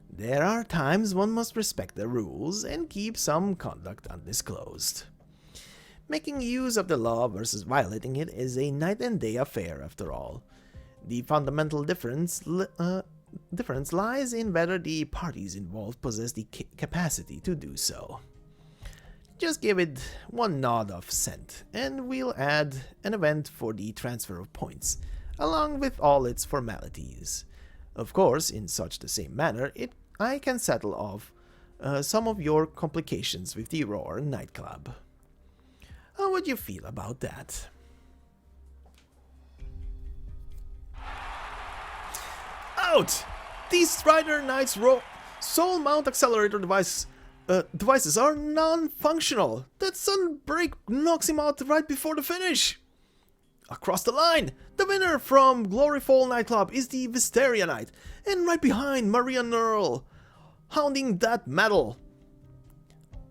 There are times one must respect the rules and keep some conduct undisclosed. Making use of the law versus violating it is a night and day affair, after all. The fundamental difference lies in whether the parties involved possess the capacity to do so. Just give it one nod of assent, and we'll add an event for the transfer of points, along with all its formalities. Of course, in such the same manner, I can settle off some of your complications with the Roar nightclub. How would you feel about that? Out! These Strider Knight's soul mount accelerator devices are non-functional. That sudden break knocks him out right before the finish. Across the line, the winner from Gloryfall Nightclub is the Wisteria Knight, and right behind Maria Neal, hounding that medal.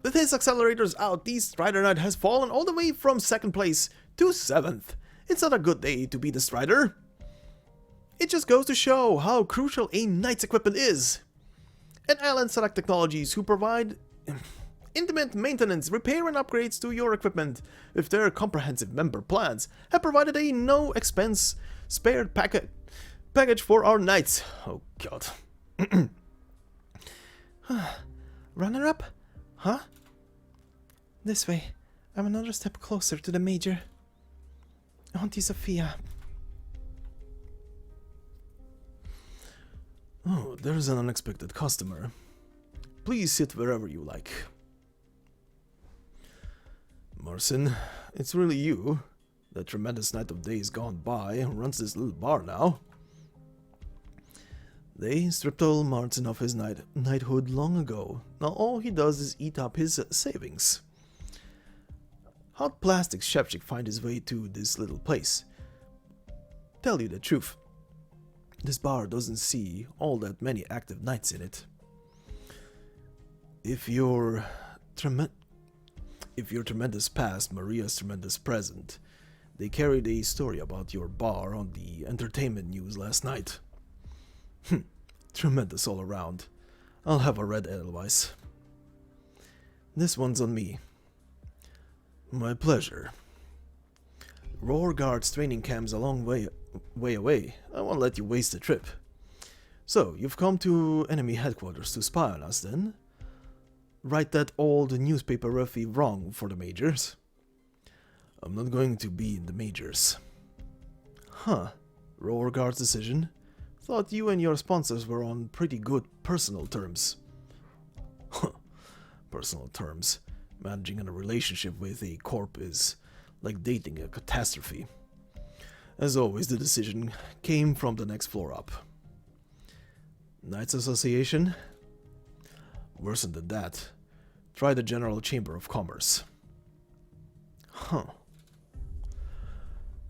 With his accelerators out, the Strider Knight has fallen all the way from 2nd place to 7th. It's not a good day to be the Strider. It just goes to show how crucial a knight's equipment is. And Allen Select Technologies, who provide intimate maintenance, repair and upgrades to your equipment with their comprehensive member plans, have provided a no-expense spared package for our knights. Oh god. Runner-up? Huh? This way. I'm another step closer to the major. Auntie Sophia. Oh, there's an unexpected customer. Please sit wherever you like. Marcin, it's really you. The tremendous knight of days gone by who runs this little bar now. They stripped old Marcin of his knighthood long ago. Now all he does is eat up his savings. How'd Plastic Shevchik find his way to this little place? Tell you the truth, this bar doesn't see all that many active knights in it. If your tremendous past, Maria's tremendous present, they carried a story about your bar on the entertainment news last night. Tremendous all around. I'll have a red Edelweiss. This one's on me. My pleasure. Roar Guard's training camp's a long way away. I won't let you waste the trip. So, you've come to enemy headquarters to spy on us then? Write that old newspaper roughly wrong for the majors. I'm not going to be in the majors. Huh. Roar Guard's decision? Thought you and your sponsors were on pretty good personal terms. Personal terms. Managing a relationship with a corp is like dating a catastrophe. As always, the decision came from the next floor up. Knights Association? Worse than that. Try the General Chamber of Commerce. Huh.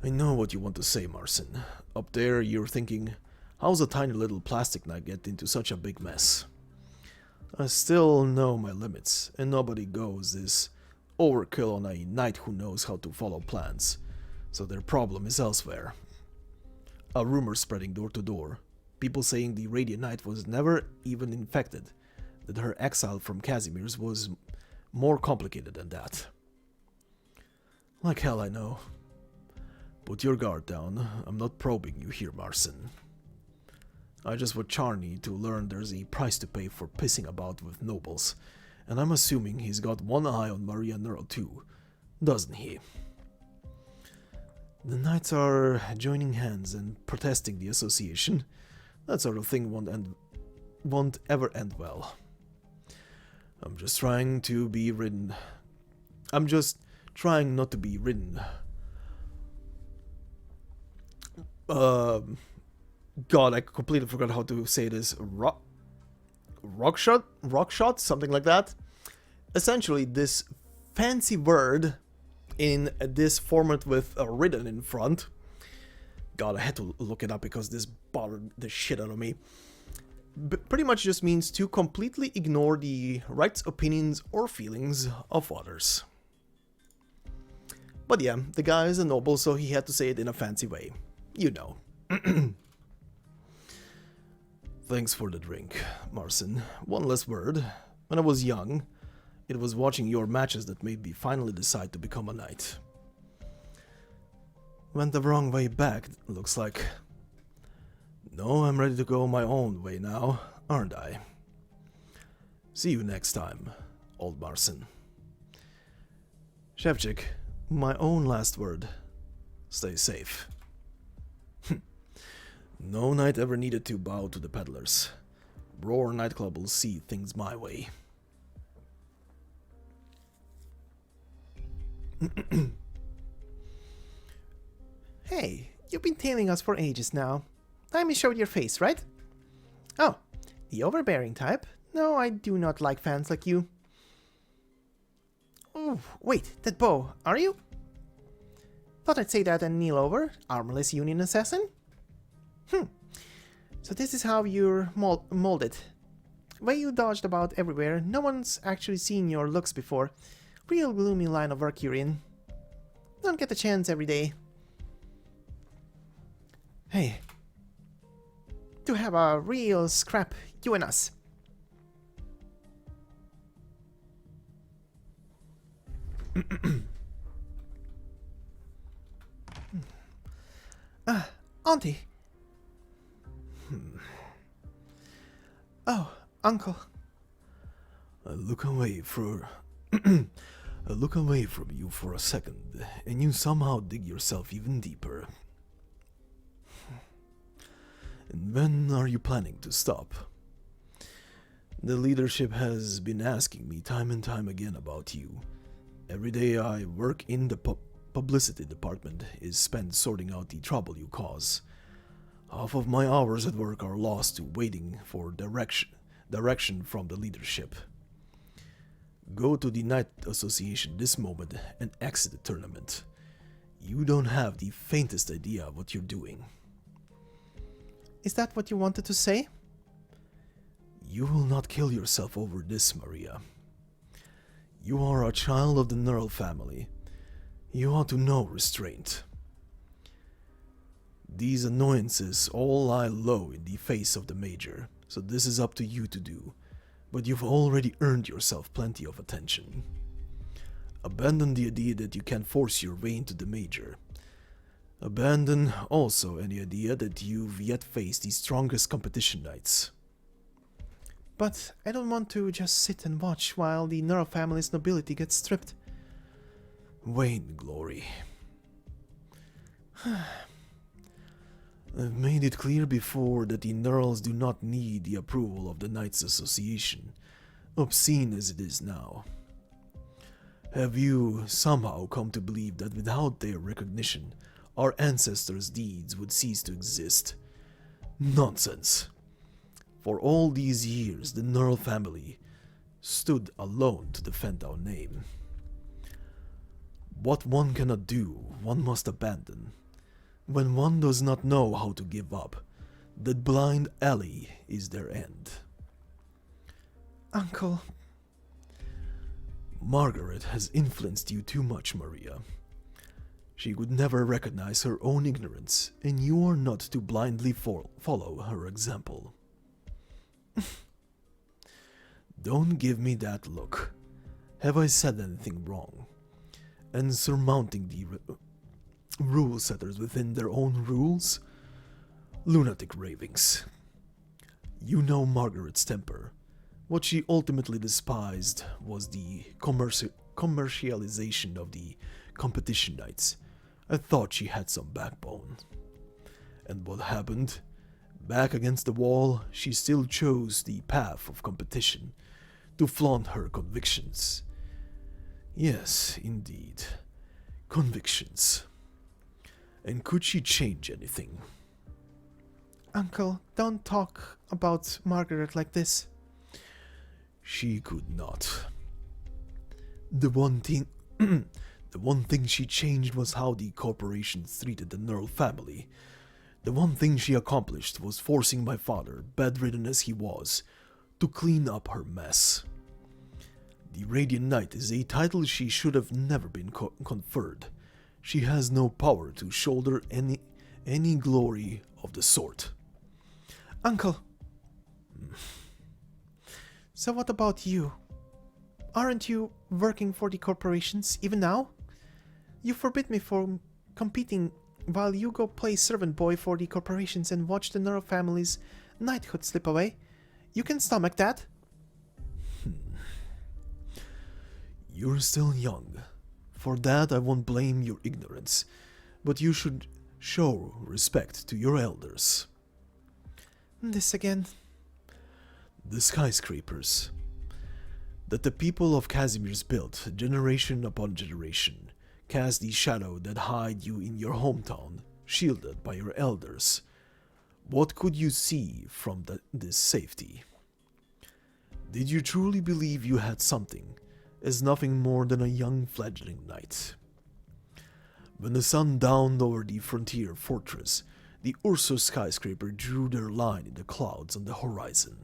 I know what you want to say, Marcin. Up there, you're thinking, how's a tiny little plastic knight get into such a big mess? I still know my limits, and nobody goes this overkill on a knight who knows how to follow plans, so their problem is elsewhere. A rumor spreading door to door, people saying the Radiant Knight was never even infected, that her exile from Casimir's was more complicated than that. Like hell I know. Put your guard down, I'm not probing you here, Marcin. I just watched Charney to learn there's a price to pay for pissing about with nobles, and I'm assuming he's got one eye on Maria Neal too, doesn't he? The knights are joining hands and protesting the association. That sort of thing won't ever end well. I'm just trying not to be ridden. God, I completely forgot how to say this. Rock shot, something like that. Essentially, this fancy word in this format with a written in front. God, I had to look it up because this bothered the shit out of me. Pretty much just means to completely ignore the rights, opinions, or feelings of others. But yeah, the guy is a noble, so he had to say it in a fancy way. You know. Thanks for the drink, Marcin. One last word. When I was young, it was watching your matches that made me finally decide to become a knight. Went the wrong way back, looks like. No, I'm ready to go my own way now, aren't I? See you next time, old Marcin. Shevchik, my own last word. Stay safe. No knight ever needed to bow to the peddlers. Roar nightclub will see things my way. Hey, you've been tailing us for ages now. Time you showed your face, right? Oh, the overbearing type? No, I do not like fans like you. Oh, wait, that bow, are you? Thought I'd say that and kneel over, armless Union assassin? So this is how you're molded. Way you dodged about everywhere, no one's actually seen your looks before. Real gloomy line of work you're in. Don't get a chance every day. Hey. To have a real scrap, you and us. Auntie. Oh, Uncle. I look away from you for a second, and you somehow dig yourself even deeper. And when are you planning to stop? The leadership has been asking me time and time again about you. Every day I work in the publicity department is spent sorting out the trouble you cause. Half of my hours at work are lost to waiting for direction from the leadership. Go to the Knight Association this moment and exit the tournament. You don't have the faintest idea what you're doing. Is that what you wanted to say? You will not kill yourself over this, Maria. You are a child of the Nearl family. You ought to know restraint. These annoyances all lie low in the face of the Major, so this is up to you to do, but you've already earned yourself plenty of attention. Abandon the idea that you can force your way into the Major. Abandon also any idea that you've yet faced the strongest competition knights. But I don't want to just sit and watch while the Nearl family's nobility gets stripped. Vain glory. I've made it clear before that the Nearls do not need the approval of the Knights Association, obscene as it is now. Have you somehow come to believe that without their recognition, our ancestors' deeds would cease to exist? Nonsense. For all these years, the Nearl family stood alone to defend our name. What one cannot do, one must abandon. When one does not know how to give up, that blind alley is their end. Uncle. Margaret has influenced you too much, Maria. She would never recognize her own ignorance, and you are not to blindly follow her example. Don't give me that look. Have I said anything wrong? And surmounting the rule setters within their own rules? Lunatic ravings. You know Margaret's temper. What she ultimately despised was the commercialization of the competition nights. I thought she had some backbone. And what happened? Back against the wall, she still chose the path of competition to flaunt her convictions. Yes, indeed. Convictions. And could she change anything? Uncle, don't talk about Margaret like this. She could not. The one thing the one thing she changed was how the corporations treated the Nearl family. The one thing she accomplished was forcing my father, bedridden as he was, to clean up her mess. The Radiant Knight is a title she should have never been conferred. She has no power to shoulder any glory of the sort. Uncle. So what about you? Aren't you working for the corporations even now? You forbid me from competing while you go play servant boy for the corporations and watch the Nearl family's knighthood slip away. You can stomach that? You're still young. For that I won't blame your ignorance, but you should show respect to your elders. This again. The skyscrapers that the people of Casimir's built generation upon generation cast the shadow that hide you in your hometown, shielded by your elders. What could you see from this safety? Did you truly believe you had something, as nothing more than a young fledgling knight? When the sun downed over the frontier fortress, the Urso skyscraper drew their line in the clouds on the horizon.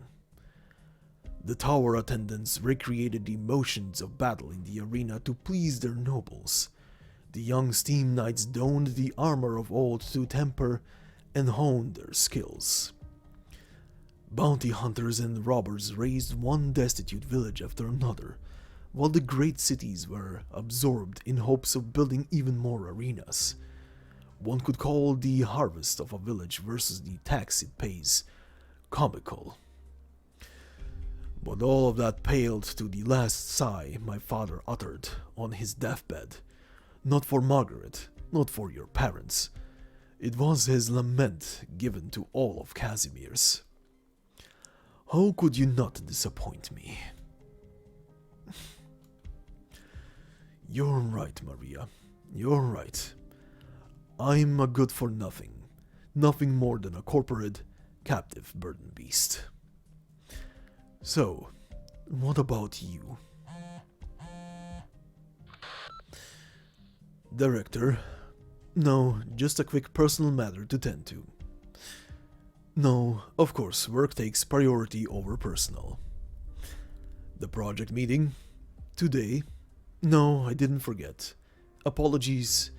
The tower attendants recreated the motions of battle in the arena to please their nobles. The young steam knights donned the armor of old to temper and hone their skills. Bounty hunters and robbers razed one destitute village after another, while the great cities were absorbed in hopes of building even more arenas. One could call the harvest of a village versus the tax it pays comical. But all of that paled to the last sigh my father uttered on his deathbed. Not for Margaret, not for your parents. It was his lament given to all of Casimir's. How could you not disappoint me? You're right, Maria. You're right. I'm a good-for-nothing. Nothing more than a corporate, captive burden beast. So, what about you? Director. No, just a quick personal matter to tend to. No, of course, work takes priority over personal. The project meeting? Today? No, I didn't forget. Apologies.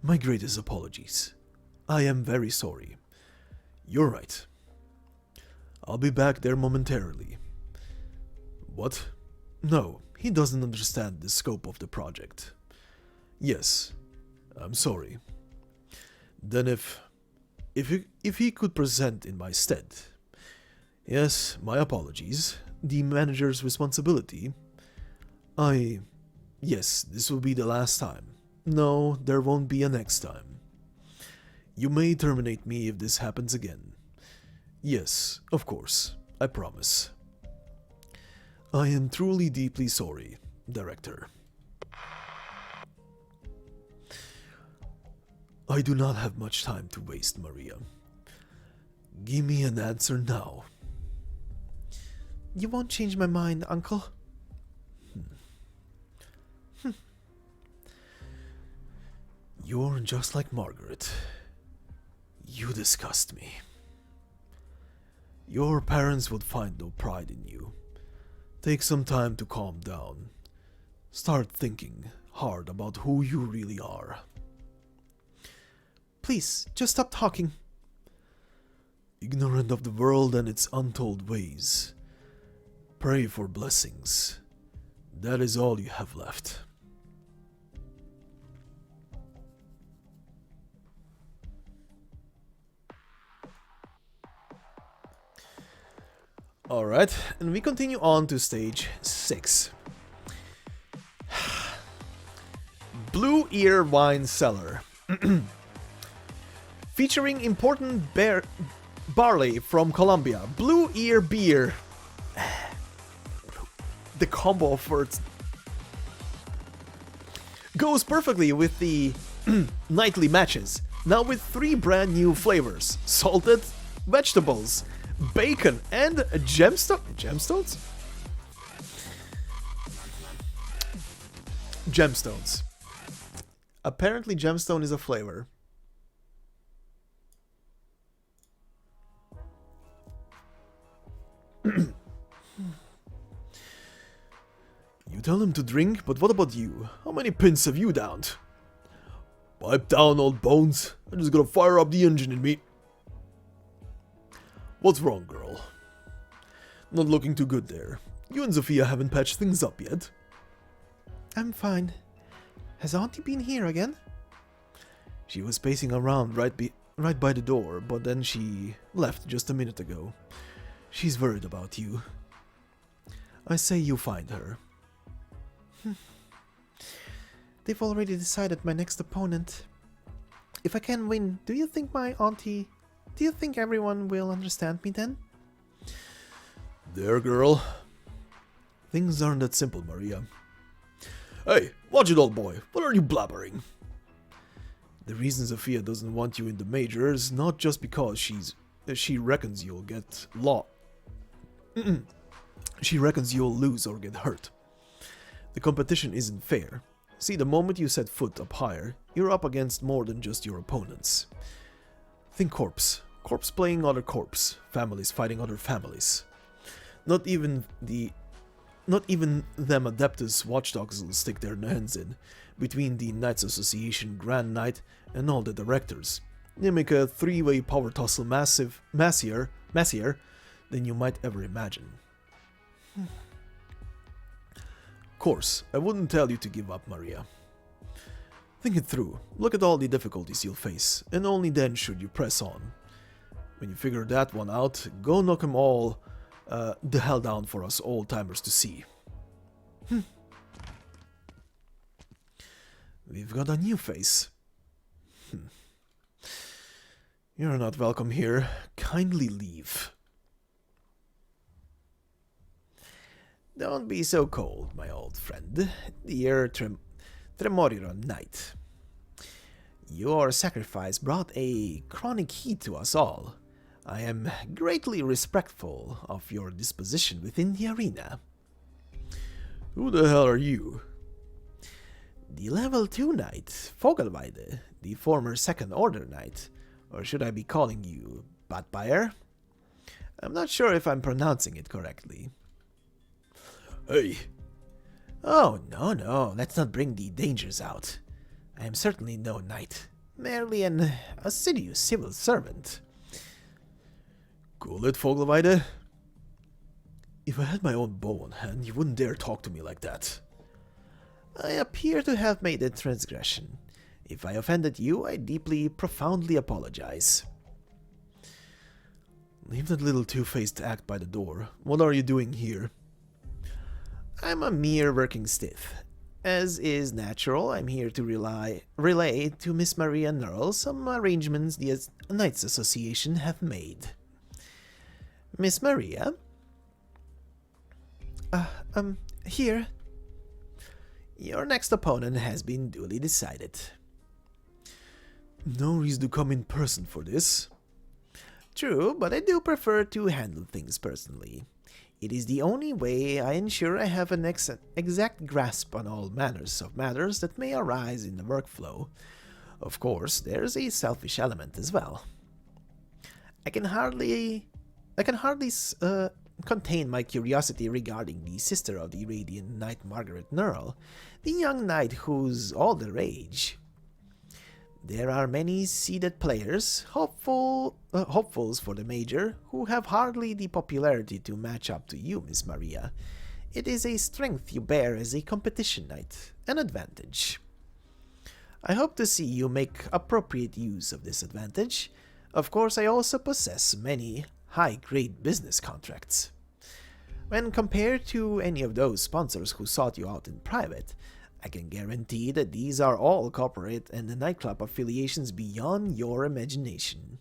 My greatest apologies. I am very sorry. You're right. I'll be back there momentarily. What? No, he doesn't understand the scope of the project. Yes, I'm sorry. Then if he could present in my stead. Yes, my apologies. The manager's responsibility. Yes, this will be the last time. No, there won't be a next time. You may terminate me if this happens again. Yes, of course, I promise. I am truly deeply sorry, Director. I do not have much time to waste, Maria. Give me an answer now. You won't change my mind, Uncle. You're just like Margaret. You disgust me. Your parents would find no pride in you. Take some time to calm down. Start thinking hard about who you really are. Please, just stop talking. Ignorant of the world and its untold ways. Pray for blessings. That is all you have left. Alright, and we continue on to stage 6. Blue Ear Wine Cellar. Featuring important barley from Colombia. Blue Ear Beer. The combo of words goes perfectly with the nightly matches. Now with 3 brand new flavors. Salted vegetables, bacon, and gemstones? Gemstones. Apparently gemstone is a flavor. You tell him to drink, but what about you? How many pins have you downed? Pipe down, old bones. I just gotta fire up the engine in me. What's wrong, girl? Not looking too good there. You and Sophia haven't patched things up yet. I'm fine. Has Auntie been here again? She was pacing around right by the door, but then she left just a minute ago. She's worried about you. I say you find her. They've already decided my next opponent. If I can win, do you think everyone will understand me then? There, girl. Things aren't that simple, Maria. Hey, watch it, old boy. What are you blabbering? The reason Sophia doesn't want you in the major is not just because she reckons you'll get She reckons you'll lose or get hurt. The competition isn't fair. See, the moment you set foot up higher, you're up against more than just your opponents. Think corpse. Corpse playing other corpse. Families fighting other families. Not even them Adeptus watchdogs will stick their hands in, between the Knights Association Grand Knight and all the directors. They make a 3-way power tussle messier than you might ever imagine. Of course, I wouldn't tell you to give up, Maria. Think it through, look at all the difficulties you'll face, and only then should you press on. When you figure that one out, go knock them all the hell down for us old-timers to see. We've got a new face. You're not welcome here. Kindly leave. Don't be so cold, my old friend, dear Tremoriran Knight. Your sacrifice brought a chronic heat to us all. I am greatly respectful of your disposition within the arena. Who the hell are you? The level 2 knight, Fireblade, the former Second Order knight, or should I be calling you Batbuyer? I'm not sure if I'm pronouncing it correctly. Hey! Oh, no, let's not bring the dangers out. I am certainly no knight, merely an assiduous civil servant. Cool it, Fireblade. If I had my own bow on hand, you wouldn't dare talk to me like that. I appear to have made a transgression. If I offended you, I deeply, profoundly apologize. Leave that little two-faced act by the door. What are you doing here? I'm a mere working stiff. As is natural, I'm here to relay to Miss Maria Neal some arrangements the Knights Association have made. Miss Maria? Here. Your next opponent has been duly decided. No reason to come in person for this. True, but I do prefer to handle things personally. It is the only way I ensure I have an exact grasp on all manners of matters that may arise in the workflow. Of course, there's a selfish element as well. I can hardly contain my curiosity regarding the sister of the Radiant Knight Margaret Nearl, the young knight who's all the rage. There are many seeded players, hopefuls for the major, who have hardly the popularity to match up to you, Miss Maria. It is a strength you bear as a competition knight, an advantage. I hope to see you make appropriate use of this advantage. Of course, I also possess many high-grade business contracts. When compared to any of those sponsors who sought you out in private, I can guarantee that these are all corporate and the nightclub affiliations beyond your imagination.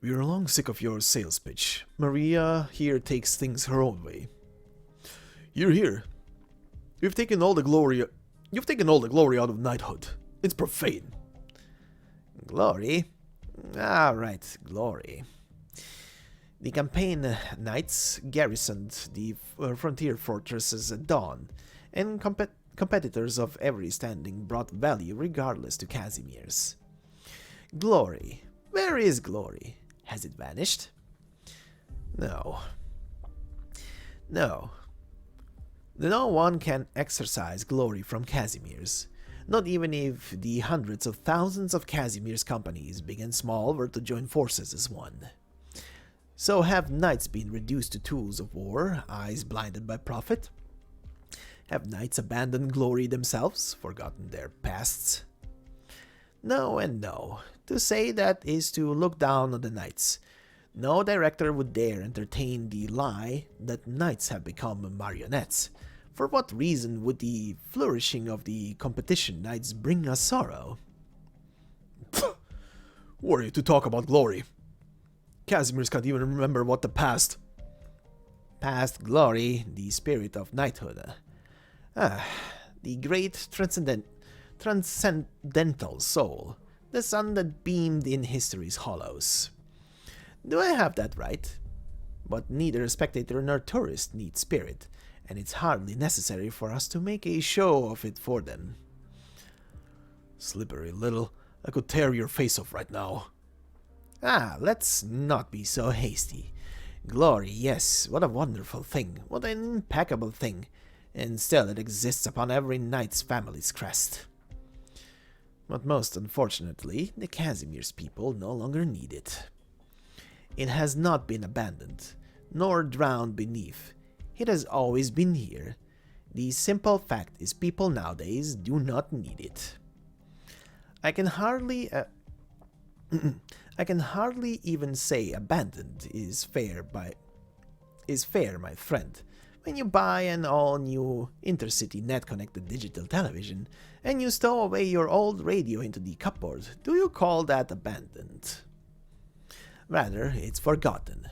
We are long sick of your sales pitch. Maria here takes things her own way. You're here. You've taken all the glory out of knighthood. It's profane. Glory? Ah, right, glory. The campaign knights garrisoned the frontier fortresses at dawn, and competitors of every standing brought value regardless to Casimir's. Glory. Where is glory? Has it vanished? No. No. No one can exercise glory from Casimir's, not even if the hundreds of thousands of Casimir's companies, big and small, were to join forces as one. So have knights been reduced to tools of war, eyes blinded by profit? Have knights abandoned glory themselves, forgotten their pasts? No and no. To say that is to look down on the knights. No director would dare entertain the lie that knights have become marionettes. For what reason would the flourishing of the competition knights bring us sorrow? Who are you to talk about glory? Casimir's can't even remember what the past glory, the spirit of knighthood. The great transcendental soul, the sun that beamed in history's hollows. Do I have that right? But neither spectator nor tourist needs spirit, and it's hardly necessary for us to make a show of it for them. Slippery little, I could tear your face off right now. Let's not be so hasty. Glory, yes, what a wonderful thing, what an impeccable thing, and still it exists upon every knight's family's crest. But most unfortunately, the Casimir's people no longer need it. It has not been abandoned, nor drowned beneath. It has always been here. The simple fact is people nowadays do not need it. I can hardly even say abandoned is fair, my friend. When you buy an all-new intercity net-connected digital television, and you stow away your old radio into the cupboard, do you call that abandoned? Rather, it's forgotten.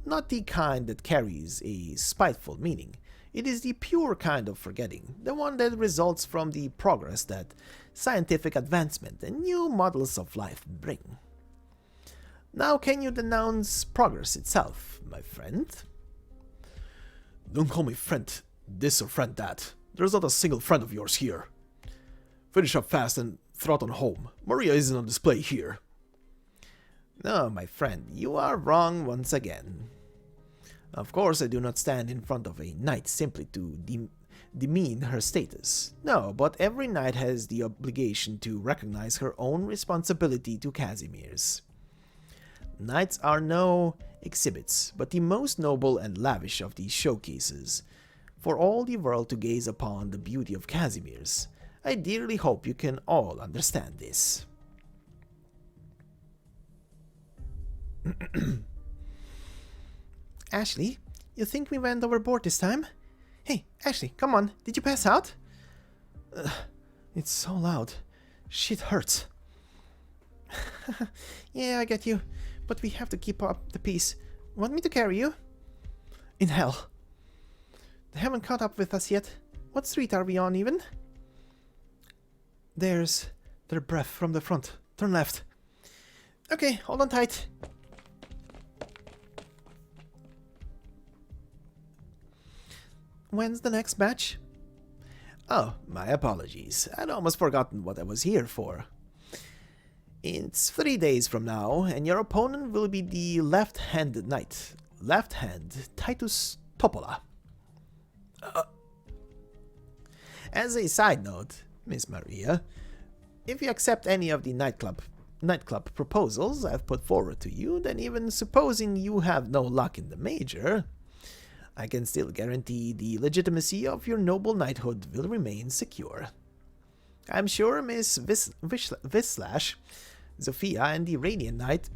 Not the kind that carries a spiteful meaning. It is the pure kind of forgetting, the one that results from the progress that scientific advancement and new models of life bring. Now can you denounce progress itself, my friend? Don't call me friend this or friend that. There's not a single friend of yours here. Finish up fast and trot on home. Maria isn't on display here. No, my friend, you are wrong once again. Of course, I do not stand in front of a knight simply to demean her status. No, but every knight has the obligation to recognize her own responsibility to Casimir's. Knights are no exhibits, but the most noble and lavish of these showcases, for all the world to gaze upon the beauty of Casimir's. I dearly hope you can all understand this. Ashley, you think we went overboard this time? Hey, Ashley, come on, did you pass out? It's so loud. Shit hurts. Yeah, I get you, but we have to keep up the pace. Want me to carry you? In hell. They haven't caught up with us yet. What street are we on even? There's their breath from the front. Turn left. Okay, hold on tight. When's the next match? Oh, my apologies. I'd almost forgotten what I was here for. It's 3 days from now, and your opponent will be the left-handed knight. Left-hand Titus Toppola. As a side note, Miss Maria, if you accept any of the nightclub proposals I've put forward to you, then even supposing you have no luck in the major, I can still guarantee the legitimacy of your noble knighthood will remain secure. I'm sure Miss Vislash, Sophia, and the Radiant Knight...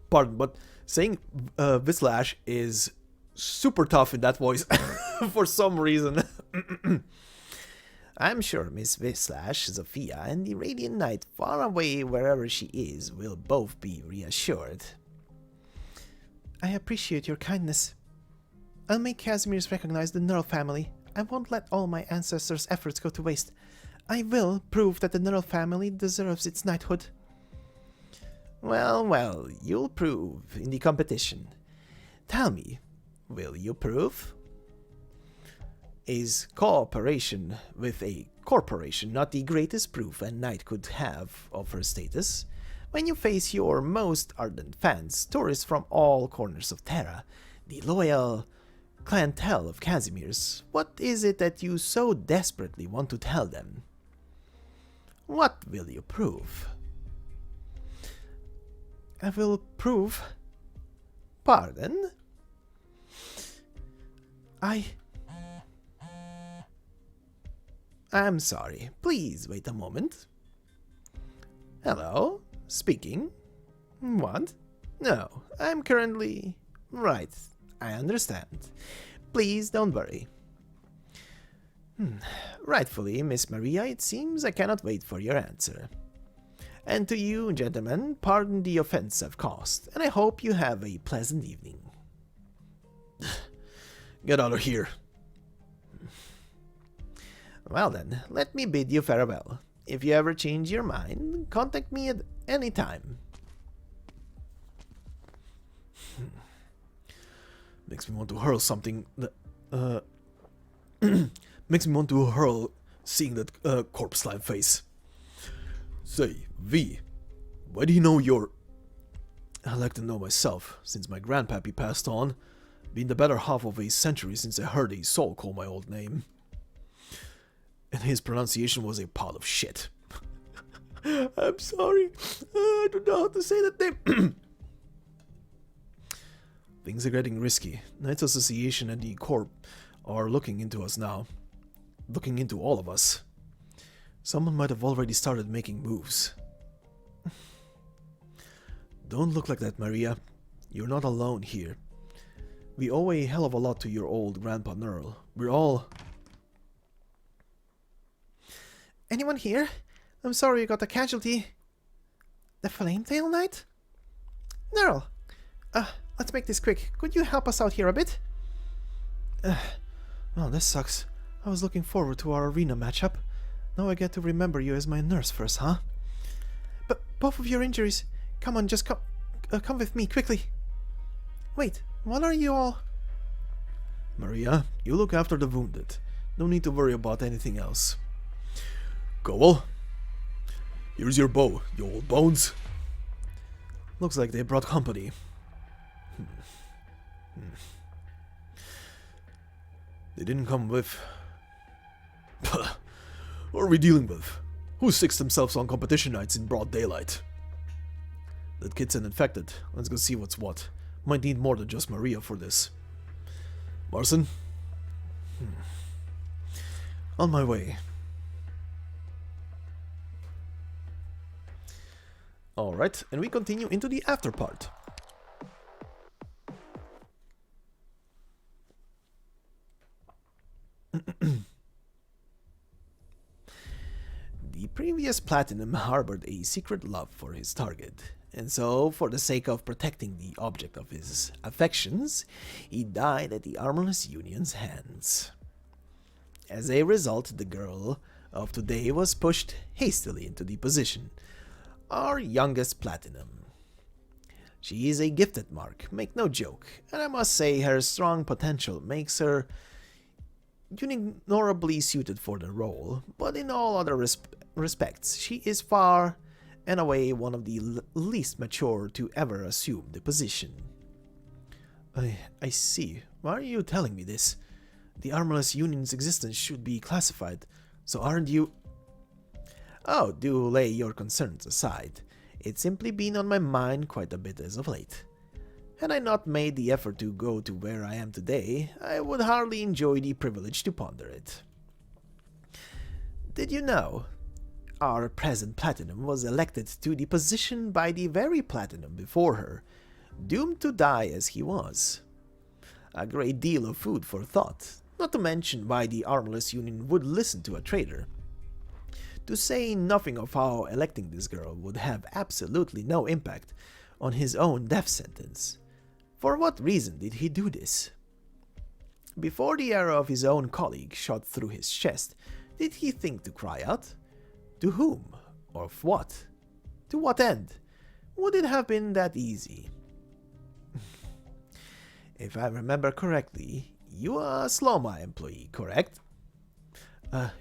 Pardon, but saying Vislash is super tough in that voice for some reason. I'm sure Miss Vislash, Sophia, and the Radiant Knight far away wherever she is will both be reassured. I appreciate your kindness. I'll make Casimir's recognize the Nearl family. I won't let all my ancestors' efforts go to waste. I will prove that the Nearl family deserves its knighthood. Well, well, you'll prove in the competition. Tell me, will you prove? Is cooperation with a corporation not the greatest proof a knight could have of her status? When you face your most ardent fans, tourists from all corners of Terra, the loyal clientele of Casimir's, what is it that you so desperately want to tell them? What will you prove? I will prove... Pardon? I'm sorry. Please wait a moment. Hello? Speaking? What? No, I'm currently... Right, I understand. Please don't worry. Rightfully, Miss Maria, it seems I cannot wait for your answer. And to you, gentlemen, pardon the offense I've caused, and I hope you have a pleasant evening. Get out of here. Well then, let me bid you farewell. If you ever change your mind, contact me at any time. Makes me want to hurl something that, makes me want to hurl seeing that corpse slime face. Say, V, why do you know your... I like to know myself, since my grandpappy passed on. Been the better half of a century since I heard a soul call my old name. And his pronunciation was a pile of shit. I'm sorry, I don't know how to say that name. Things are getting risky. Knights Association and the Corp are looking into us now. Looking into all of us. Someone might have already started making moves. Don't look like that, Maria. You're not alone here. We owe a hell of a lot to your old Grandpa Nearl. We're all... Anyone here? I'm sorry you got a casualty. The Flametail Knight? Nearl! Let's make this quick. Could you help us out here a bit? Well, this sucks. I was looking forward to our arena matchup. Now I get to remember you as my nurse first, huh? But both of your injuries... Come on, just come with me, quickly. Wait, what are you all... Maria, you look after the wounded. No need to worry about anything else. Goal. Here's your bow, you old bones. Looks like they brought company. They didn't come with... What are we dealing with? Who sicks themselves on competition nights in broad daylight? That kid's an infected. Let's go see what's what. Might need more than just Maria for this. Marson? On my way. Alright, and we continue into the after part. The previous Platinum harbored a secret love for his target, and so, for the sake of protecting the object of his affections, he died at the Armorless Union's hands. As a result, the girl of today was pushed hastily into the position. Our youngest Platinum. She is a gifted mark, make no joke, and I must say her strong potential makes her unignorably suited for the role, but in all other respects, she is far and away one of the least mature to ever assume the position. I see. Why are you telling me this? The Armorless Union's existence should be classified, so aren't you... Oh, do lay your concerns aside. It's simply been on my mind quite a bit as of late. Had I not made the effort to go to where I am today, I would hardly enjoy the privilege to ponder it. Did you know? Our present Platinum was elected to the position by the very Platinum before her, doomed to die as he was. A great deal of food for thought, not to mention why the Armorless Union would listen to a traitor. To say nothing of how electing this girl would have absolutely no impact on his own death sentence. For what reason did he do this? Before the arrow of his own colleague shot through his chest, did he think to cry out? To whom? Of what? To what end? Would it have been that easy? If I remember correctly, you are a Sloma employee, correct?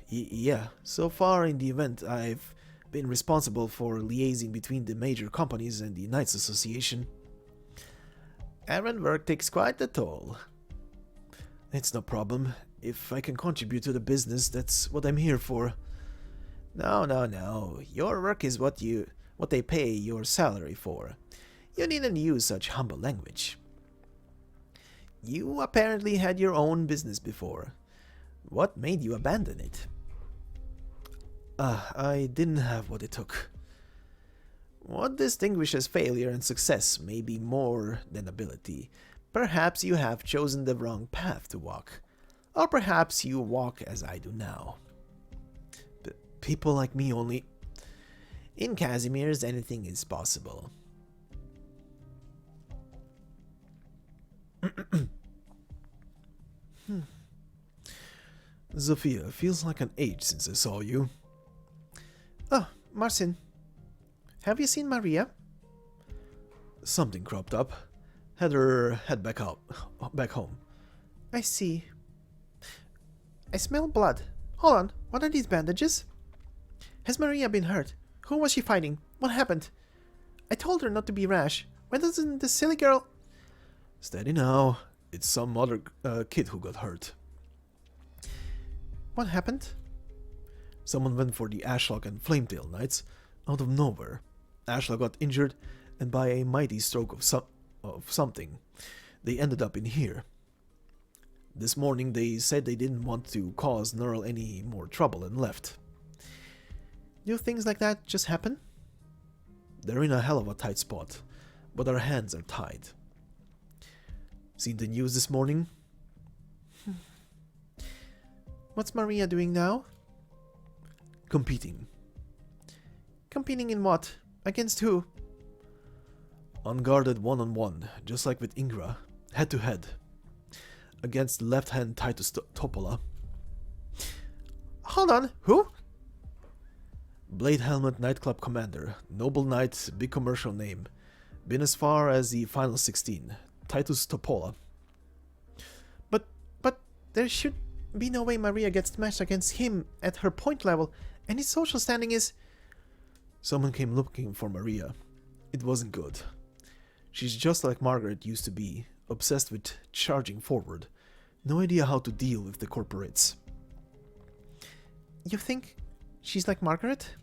Yeah. So far in the event, I've been responsible for liaising between the major companies and the Knights Association. Errand work takes quite a toll. It's no problem. If I can contribute to the business, that's what I'm here for. No. Your work is what they pay your salary for. You needn't use such humble language. You apparently had your own business before. What made you abandon it? I didn't have what it took. What distinguishes failure and success may be more than ability. Perhaps you have chosen the wrong path to walk. Or perhaps you walk as I do now. People like me only... In Casimir's, anything is possible. Zofia, feels like an age since I saw you. Oh, Marcin. Have you seen Maria? Something cropped up. Had her head back home. I see. I smell blood. Hold on, what are these bandages? Has Maria been hurt? Who was she fighting? What happened? I told her not to be rash. Why doesn't the silly girl... Steady now. It's some other kid who got hurt. What happened? Someone went for the Ashlock and Flametail Knights out of nowhere. Ashlock got injured, and by a mighty stroke of something, they ended up in here. This morning they said they didn't want to cause Nearl any more trouble and left. Do things like that just happen? They're in a hell of a tight spot, but our hands are tied. Seen the news this morning? What's Maria doing now? Competing. Competing in what? Against who? Unguarded one-on-one, just like with Ingra, head-to-head. Against left-hand Titus Toppola. Hold on, who? Blade Helmet Nightclub Commander, Noble Knight, big commercial name. Been as far as the final 16, Titus Toppola. But there should be no way Maria gets matched against him at her point level, and his social standing is... Someone came looking for Maria. It wasn't good. She's just like Margaret used to be, obsessed with charging forward. No idea how to deal with the corporates. You think she's like Margaret?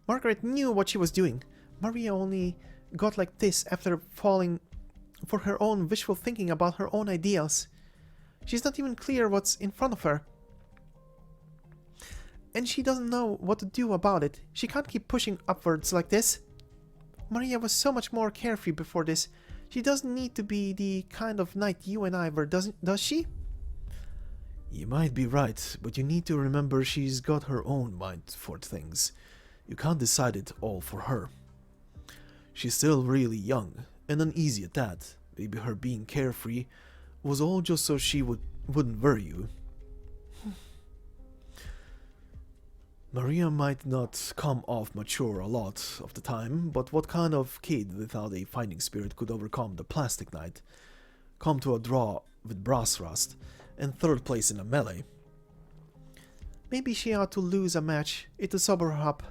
Margaret knew what she was doing. Maria only got like this after falling for her own wishful thinking about her own ideals. She's not even clear what's in front of her. And she doesn't know what to do about it. She can't keep pushing upwards like this. Maria was so much more carefree before this. She doesn't need to be the kind of knight you and I were, does she? You might be right, but you need to remember she's got her own mind for things. You can't decide it all for her. She's still really young and uneasy at that. Maybe her being carefree was all just so she wouldn't worry you. Maria might not come off mature a lot of the time, but what kind of kid without a fighting spirit could overcome the plastic knight, come to a draw with brass rust, and third place in a melee? Maybe she ought to lose a match, it'll sober her up.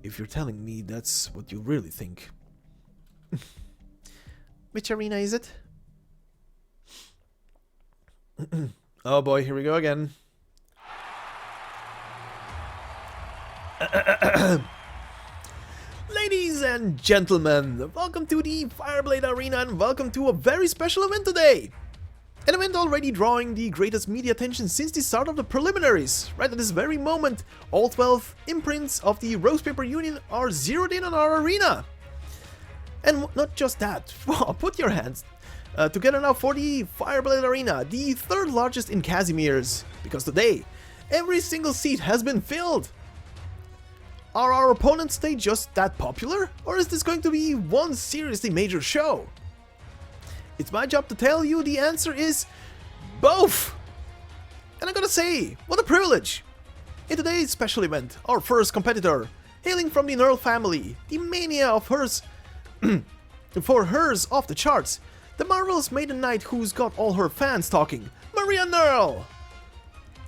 If you're telling me that's what you really think. Which arena is it? Oh boy, here we go again. Ladies and gentlemen, welcome to the Fireblade Arena and welcome to a very special event today! An event already drawing the greatest media attention since the start of the preliminaries. Right at this very moment, all 12 imprints of the Rose Paper Union are zeroed in on our arena. And not just that, put your hands together now for the Fireblade Arena, the third largest in Casimir's, because today, every single seat has been filled. Are our opponents today just that popular, or is this going to be one seriously major show? It's my job to tell you the answer is both! And I gotta say, what a privilege! In today's special event, our first competitor, hailing from the Nearl family, the mania of hers for hers off the charts, the marvelous maiden knight who's got all her fans talking, Maria Neal!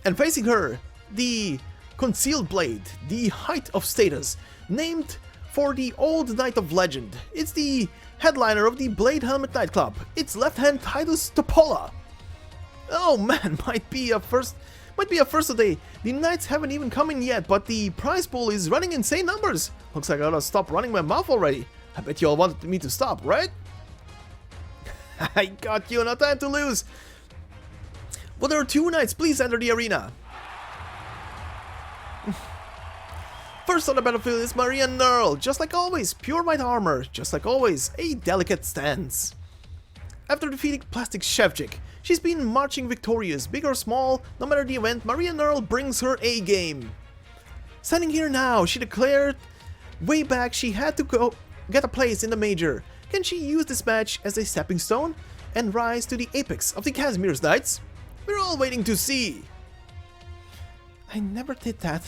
And facing her, the concealed blade, the height of status, named for the old knight of legend. It's the headliner of the Blade Helmet nightclub. It's left hand Titus Toppola. Oh man, might be a first today. The knights haven't even come in yet, but the prize pool is running insane numbers. Looks like I gotta stop running my mouth already. I bet you all wanted me to stop, right? I got you, no time to lose. Well, there are two knights, please enter the arena. First on the battlefield is Maria Neal, just like always, pure white armor, just like always, a delicate stance. After defeating Plastic Shevchik, she's been marching victorious, big or small, no matter the event, Maria Neal brings her A game. Standing here now, she declared way back she had to go get a place in the major. Can she use this match as a stepping stone and rise to the apex of the Casimir's Knights? We're all waiting to see. I never did that.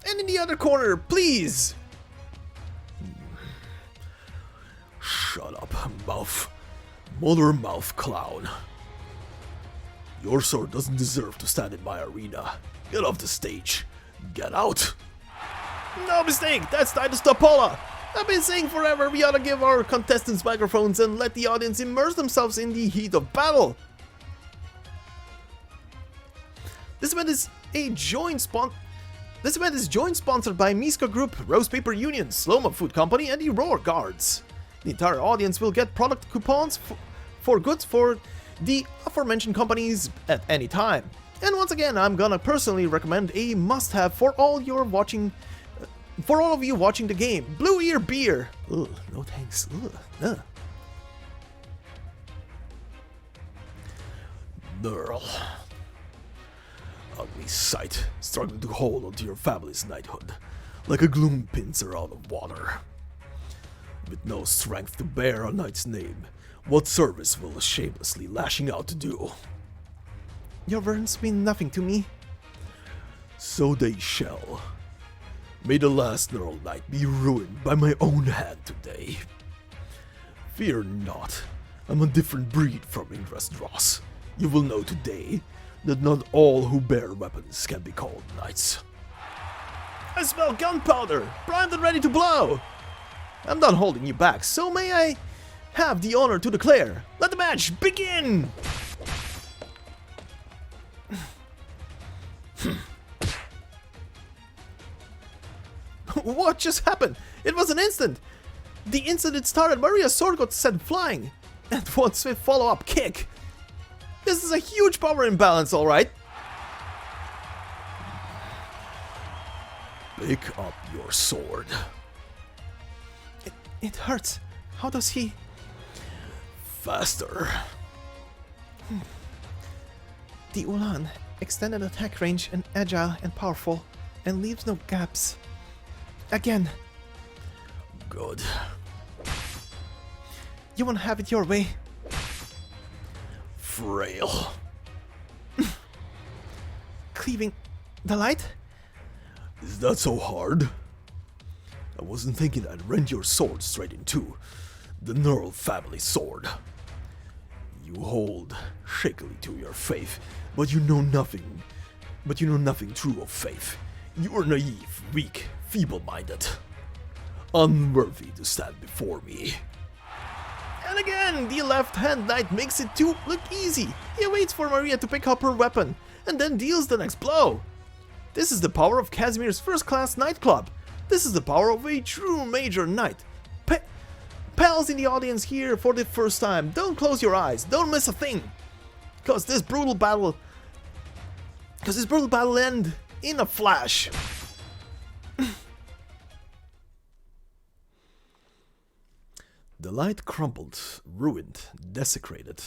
And in the other corner, please! Shut up, mouth. Mother mouth clown. Your sword doesn't deserve to stand in my arena. Get off the stage. Get out. No mistake, that's Titus Toppola. I've been saying forever we ought to give our contestants microphones and let the audience immerse themselves in the heat of battle. This event is joint sponsored by Miska Group, Rose Paper Union, Sloma Food Company, and the Roar Guards. The entire audience will get product coupons for goods for the aforementioned companies at any time. And once again, I'm gonna personally recommend a must-have for all of you watching the game: Blue Ear Beer. Ugh, no thanks. Ugh. Nearl. Ugly sight, struggling to hold onto your family's knighthood, like a gloom pincer out of water. With no strength to bear a knight's name, what service will the shamelessly lashing out to do? Your words mean nothing to me. So they shall. May the last Nearl knight be ruined by my own hand today. Fear not, I'm a different breed from Ingress. You will know today that not all who bear weapons can be called knights. I smell gunpowder, primed and ready to blow! I'm not holding you back, so may I have the honor to declare, let the match begin! What just happened? It was an instant! The instant it started, Maria's sword got sent flying, and one swift follow-up kick. This is a huge power imbalance, alright. Pick up your sword. It hurts. How does he... Faster. The Ulan, extended attack range and agile and powerful, and leaves no gaps. Again. Good. You won't have it your way. Frail. Cleaving the light? Is that so hard? I wasn't thinking I'd rend your sword straight in two. The Nearl family sword. You hold shakily to your faith, but you know nothing. But you know nothing true of faith. You are naive, weak, feeble-minded. Unworthy to stand before me. And again, the left-hand knight makes it too look easy. He waits for Maria to pick up her weapon, and then deals the next blow. This is the power of Casimir's first-class nightclub. This is the power of a true major knight. Pals in the audience here for the first time, don't close your eyes, don't miss a thing. Cause this brutal battle end in a flash. The light crumbled, ruined, desecrated.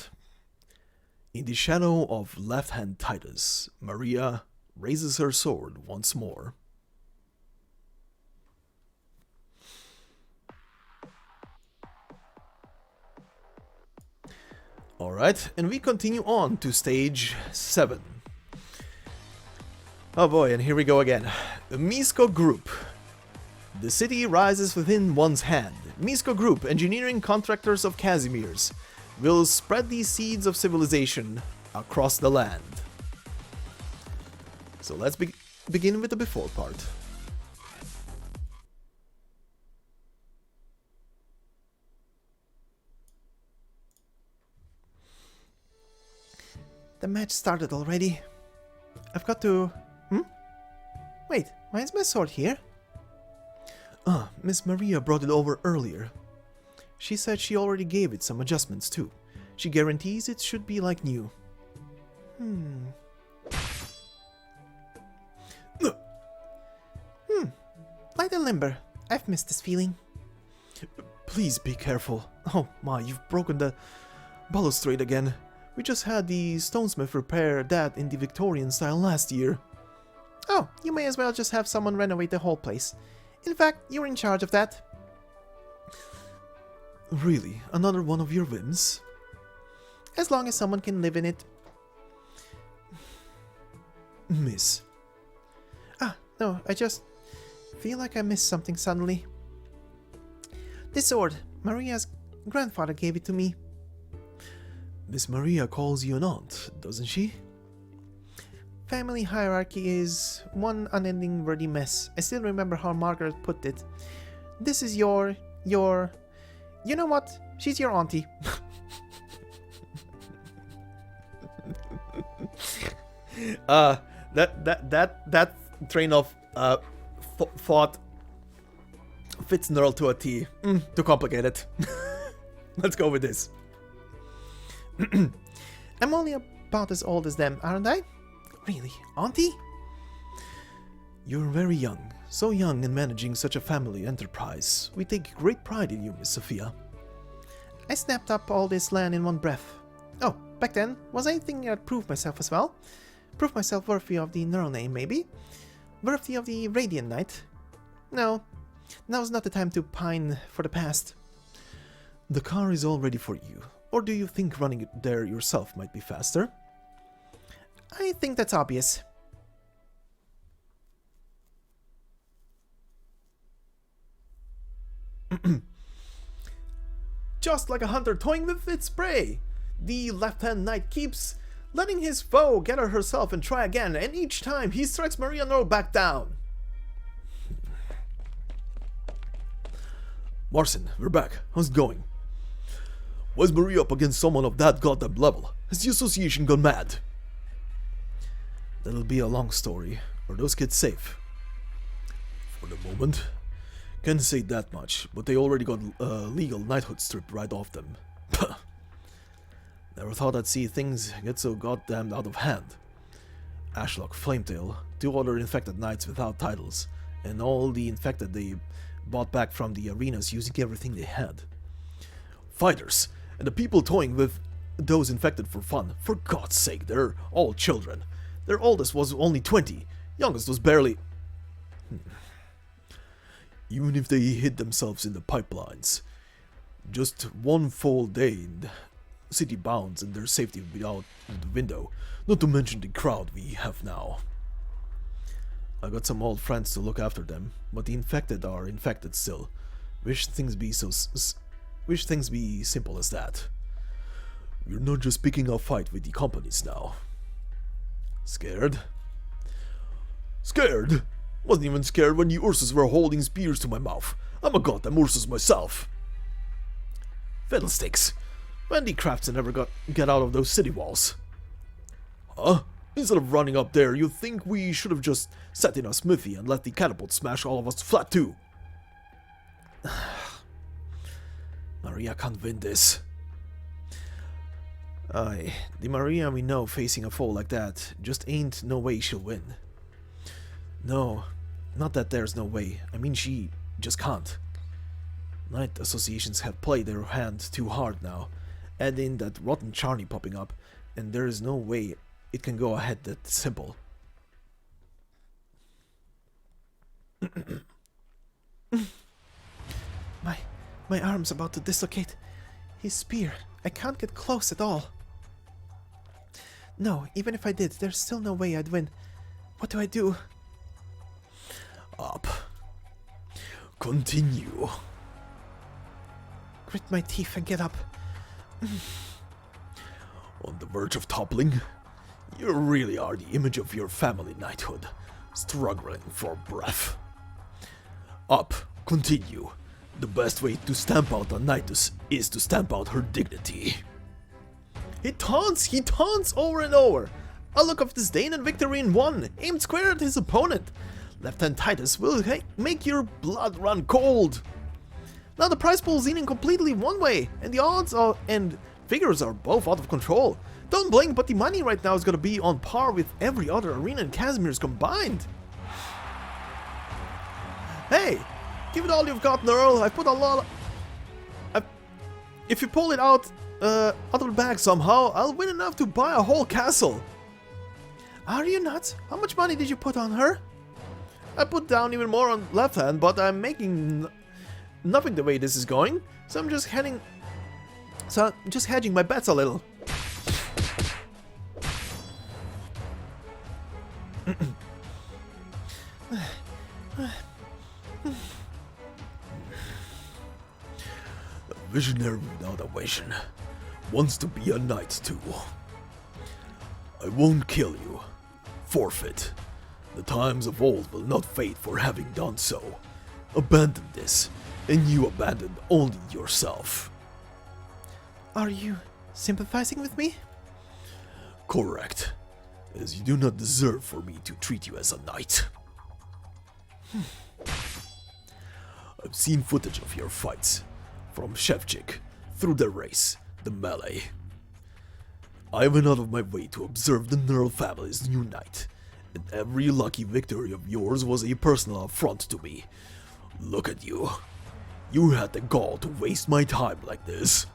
In the shadow of left-hand Titus, Maria raises her sword once more. Alright, and we continue on to stage 7. Oh boy, and here we go again. Misko Group. The city rises within one's hand. Misko Group, engineering contractors of Casimir's, will spread these seeds of civilization across the land. So let's begin with the before part. The match started already. I've got to... Wait, why is my sword here? Ah, Miss Maria brought it over earlier. She said she already gave it some adjustments too. She guarantees it should be like new. Light and limber. I've missed this feeling. Please be careful. Oh my, you've broken the balustrade again. We just had the stonesmith repair that in the Victorian style last year. Oh, you may as well just have someone renovate the whole place. In fact, you're in charge of that. Really? Another one of your whims? As long as someone can live in it. Miss. No, I just feel like I missed something suddenly. This sword, Maria's grandfather gave it to me. Miss Maria calls you an aunt, doesn't she? Family hierarchy is one unending wordy mess. I still remember how Margaret put it. This is your... You know what? She's your auntie. That train of thought fits Nearl to a T. Too complicated. Let's go with this. I'm only about as old as them, aren't I? Really, auntie? You're very young. So young in managing such a family enterprise. We take great pride in you, Miss Sophia. I snapped up all this land in one breath. Oh, back then, was I thinking I'd prove myself as well? Prove myself worthy of the Nearl name, maybe? Worthy of the Radiant Knight? No, now's not the time to pine for the past. The car is all ready for you. Or do you think running it there yourself might be faster? I think that's obvious. Just like a hunter toying with its prey, the left-hand knight keeps letting his foe get her herself and try again, and each time he strikes Maria Neal back down. Marcin, we're back. How's it going? Was Maria up against someone of that goddamn level? Has the association gone mad? That'll be a long story. Are those kids safe? For the moment. Can't say that much, but they already got legal knighthood stripped right off them. Never thought I'd see things get so goddamn out of hand. Ashlock, Flametail, 2 other infected knights without titles, and all the infected they bought back from the arenas using everything they had. Fighters, and the people toying with those infected for fun. For God's sake, they're all children. Their oldest was only 20, youngest was barely... Even if they hid themselves in the pipelines, just one full day in the city bounds and their safety would be out the window, not to mention the crowd we have now. I got some old friends to look after them, but the infected are infected still. Wish things be simple as that. We're not just picking a fight with the companies now. Scared? Scared? Wasn't even scared when the Ursus were holding spears to my mouth. I'm a goddamn Ursus myself. Fiddlesticks. When the craftsmen ever get out of those city walls? Huh? Instead of running up there, you'd think we should have just sat in a smithy and let the catapult smash all of us flat too. Maria can't win this. Aye, the Maria we know facing a foe like that just ain't no way she'll win. No, not that there's no way. I mean, she just can't. Knight associations have played their hand too hard now. Add in that rotten Charney popping up, and there is no way it can go ahead that simple. My arm's about to dislocate. His spear. I can't get close at all. No, even if I did, there's still no way I'd win. What do I do? Up. Continue. Grit my teeth and get up. On the verge of toppling? You really are the image of your family knighthood, struggling for breath. Up. Continue. The best way to stamp out a knightess is to stamp out her dignity. He taunts over and over. A look of disdain and victory in one, aimed square at his opponent. Lieutenant Titus will make your blood run cold. Now the prize pool's leaning completely one way, and the odds and figures are both out of control. Don't blink, but the money right now is gonna be on par with every other arena in Casimir's combined. Hey, give it all you've got, Nearl. I've put a lot of... If you pull it out of the bag somehow, I'll win enough to buy a whole castle. Are you nuts? How much money did you put on her? I put down even more on left hand, but I'm making nothing the way this is going, so I'm just hedging my bets a little. A visionary without a vision wants to be a knight too. I won't kill you. Forfeit. The times of old will not fade for having done so. Abandon this, and you abandon only yourself. Are you sympathizing with me? Correct, as you do not deserve for me to treat you as a knight. I've seen footage of your fights, from Shevchik, through the race, the melee. I went out of my way to observe the Nearl family's new knight, and every lucky victory of yours was a personal affront to me. Look at you. You had the gall to waste my time like this.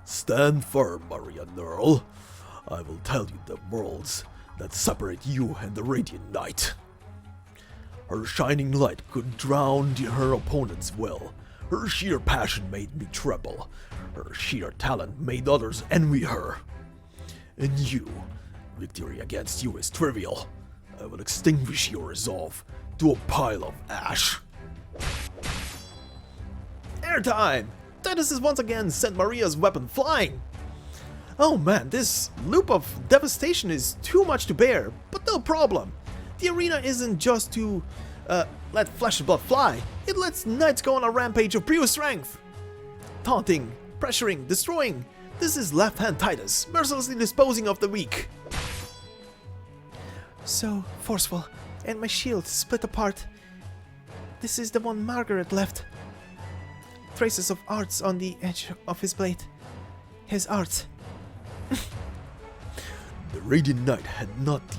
Stand firm, Maria Neal. I will tell you the worlds that separate you and the Radiant Knight. Her shining light could drown her opponent's will. Her sheer passion made me tremble. Her sheer talent made others envy her. And you, victory against you is trivial. I will extinguish your resolve to a pile of ash. Airtime! Titus has once again sent Maria's weapon flying. Oh man, this loop of devastation is too much to bear, but no problem. The arena isn't just to let flesh and blood fly, it lets knights go on a rampage of pure strength. Taunting, pressuring, destroying. This is left-hand Titus, mercilessly disposing of the weak. So forceful, and my shield split apart. This is the one Margaret left. Traces of arts on the edge of his blade. His arts. The Radiant Knight had not the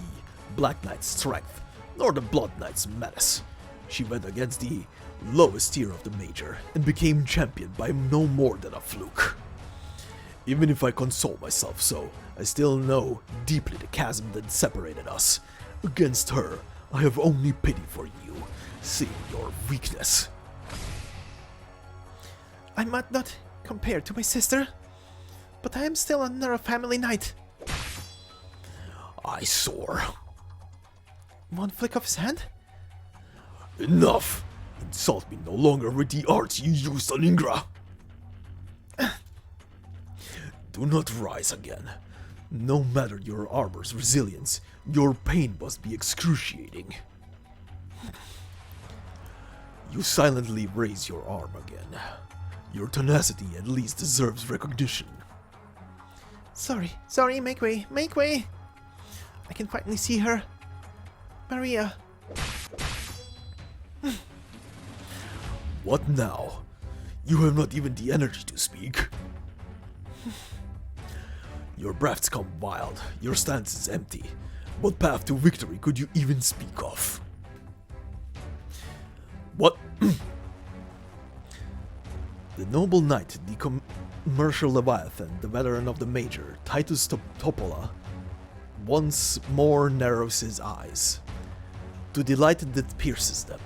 Black Knight's strength, nor the Blood Knight's menace. She went against the lowest tier of the Major and became champion by no more than a fluke. Even if I console myself so, I still know deeply the chasm that separated us. Against her, I have only pity for you, seeing your weakness. I might not compare to my sister, but I am still under a family knight. I soar. One flick of his hand? Enough! Insult me no longer with the arts you used on Ingra. Do not rise again. No matter your armor's resilience, your pain must be excruciating. You silently raise your arm again. Your tenacity at least deserves recognition. Sorry, make way, make way! I can finally see her. Maria. What now? You have not even the energy to speak. Your breaths come wild, your stance is empty. What path to victory could you even speak of? What? The noble knight, the commercial leviathan, the veteran of the Major, Titus Toppola, once more narrows his eyes, to the light that pierces them.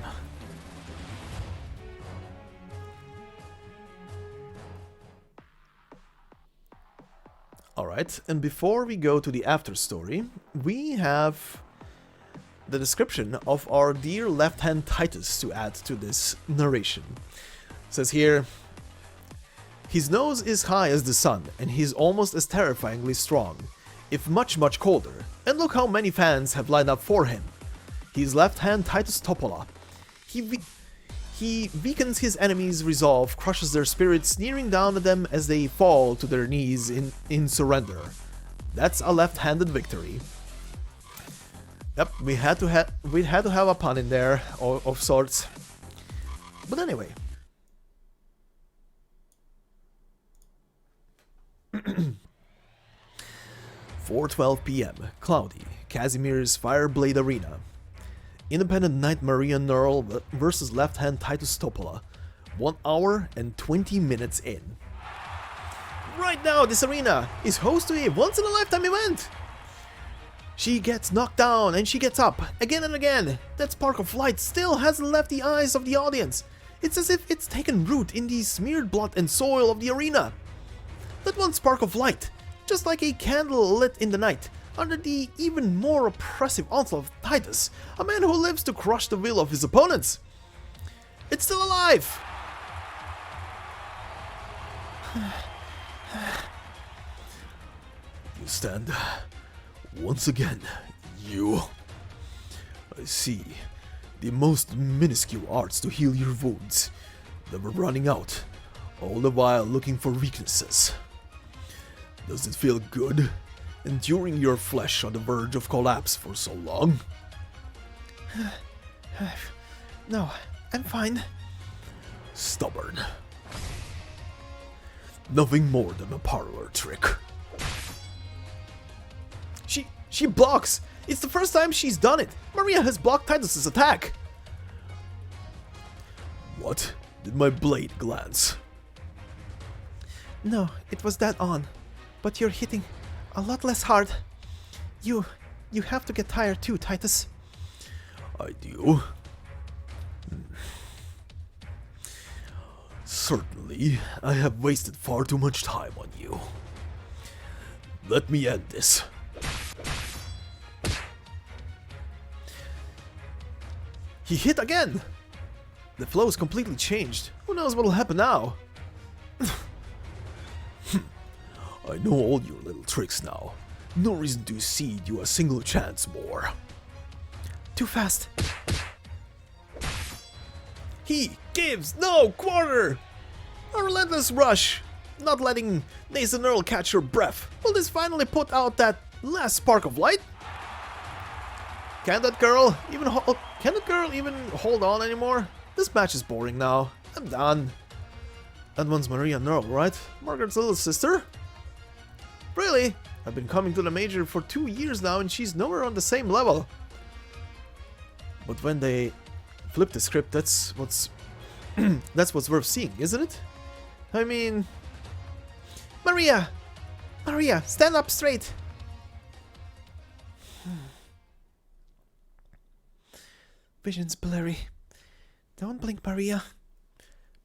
Alright, and before we go to the after story, we have the description of our dear left-hand Titus to add to this narration. It says here, his nose is high as the sun, and he's almost as terrifyingly strong, if much colder, and look how many fans have lined up for him. He's left-hand Titus Toppola. He weakens his enemies' resolve, crushes their spirits, sneering down at them as they fall to their knees in surrender. That's a left-handed victory. Yep, we had to have a pun in there of sorts. But anyway. 4:12 p.m. Cloudy. Casimir's Fireblade Arena. Independent Knight Maria Neal versus left-hand Titus Toppola. 1 hour and 20 minutes in. Right now, this arena is host to a once-in-a-lifetime event! She gets knocked down and she gets up, again and again. That spark of light still hasn't left the eyes of the audience. It's as if it's taken root in the smeared blood and soil of the arena. That one spark of light, just like a candle lit in the night, under the even more oppressive onslaught of Titus, a man who lives to crush the will of his opponents. It's still alive! You stand. Once again, you. I see. The most minuscule arts to heal your wounds. Never running out. All the while looking for weaknesses. Does it feel good? Enduring your flesh on the verge of collapse for so long? No, I'm fine. Stubborn. Nothing more than a parlor trick. She blocks! It's the first time she's done it! Maria has blocked Titus's attack! What? Did my blade glance? No, it was dead on. But you're hitting a lot less hard. You have to get tired too, Titus. I do? Certainly, I have wasted far too much time on you. Let me end this. He hit again! The flow is completely changed. Who knows what'll happen now? I know all your little tricks now. No reason to cede you a single chance more. Too fast. He gives no quarter! A relentless rush! Not letting Nathan Earl catch her breath. Will this finally put out that last spark of light? Can that girl even hold on anymore? This match is boring now. I'm done. That one's Maria Neal, right? Margaret's little sister? Really? I've been coming to the Major for 2 years now and she's nowhere on the same level. But when they flip the script, that's what's that's what's worth seeing, isn't it? I mean, Maria! Maria, stand up straight! Vision's blurry. Don't blink, Maria.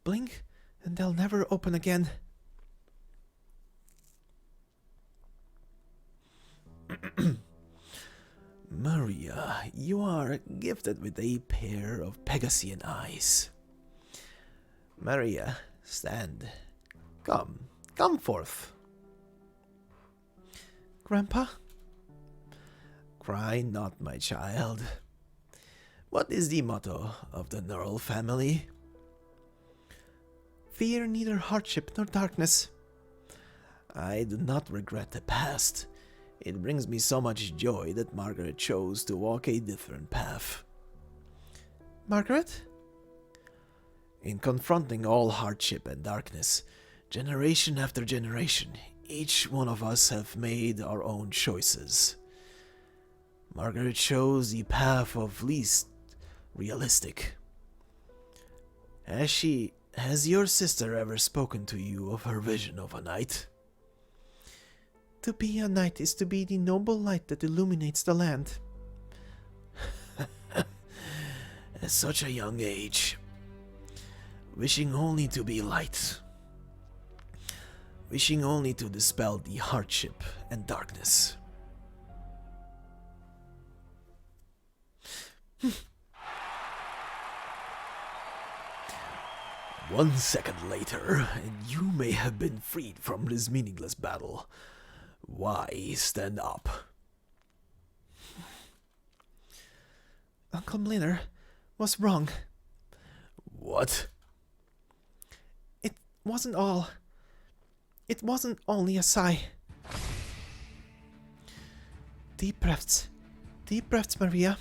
Blink, and they'll never open again. Maria, you are gifted with a pair of Pegasian eyes. Maria, stand. Come forth. Grandpa? Cry not, my child. What is the motto of the Nearl family? Fear neither hardship nor darkness. I do not regret the past. It brings me so much joy that Margaret chose to walk a different path. Margaret? In confronting all hardship and darkness, generation after generation, each one of us have made our own choices. Margaret chose the path of least realistic. Has your sister ever spoken to you of her vision of a knight? To be a knight is to be the noble light that illuminates the land. At such a young age, wishing only to be light, wishing only to dispel the hardship and darkness. 1 second later, and you may have been freed from this meaningless battle. Why stand up? Uncle Mlynar was wrong. What? It wasn't all. It wasn't only a sigh. Deep breaths. Deep breaths, Maria.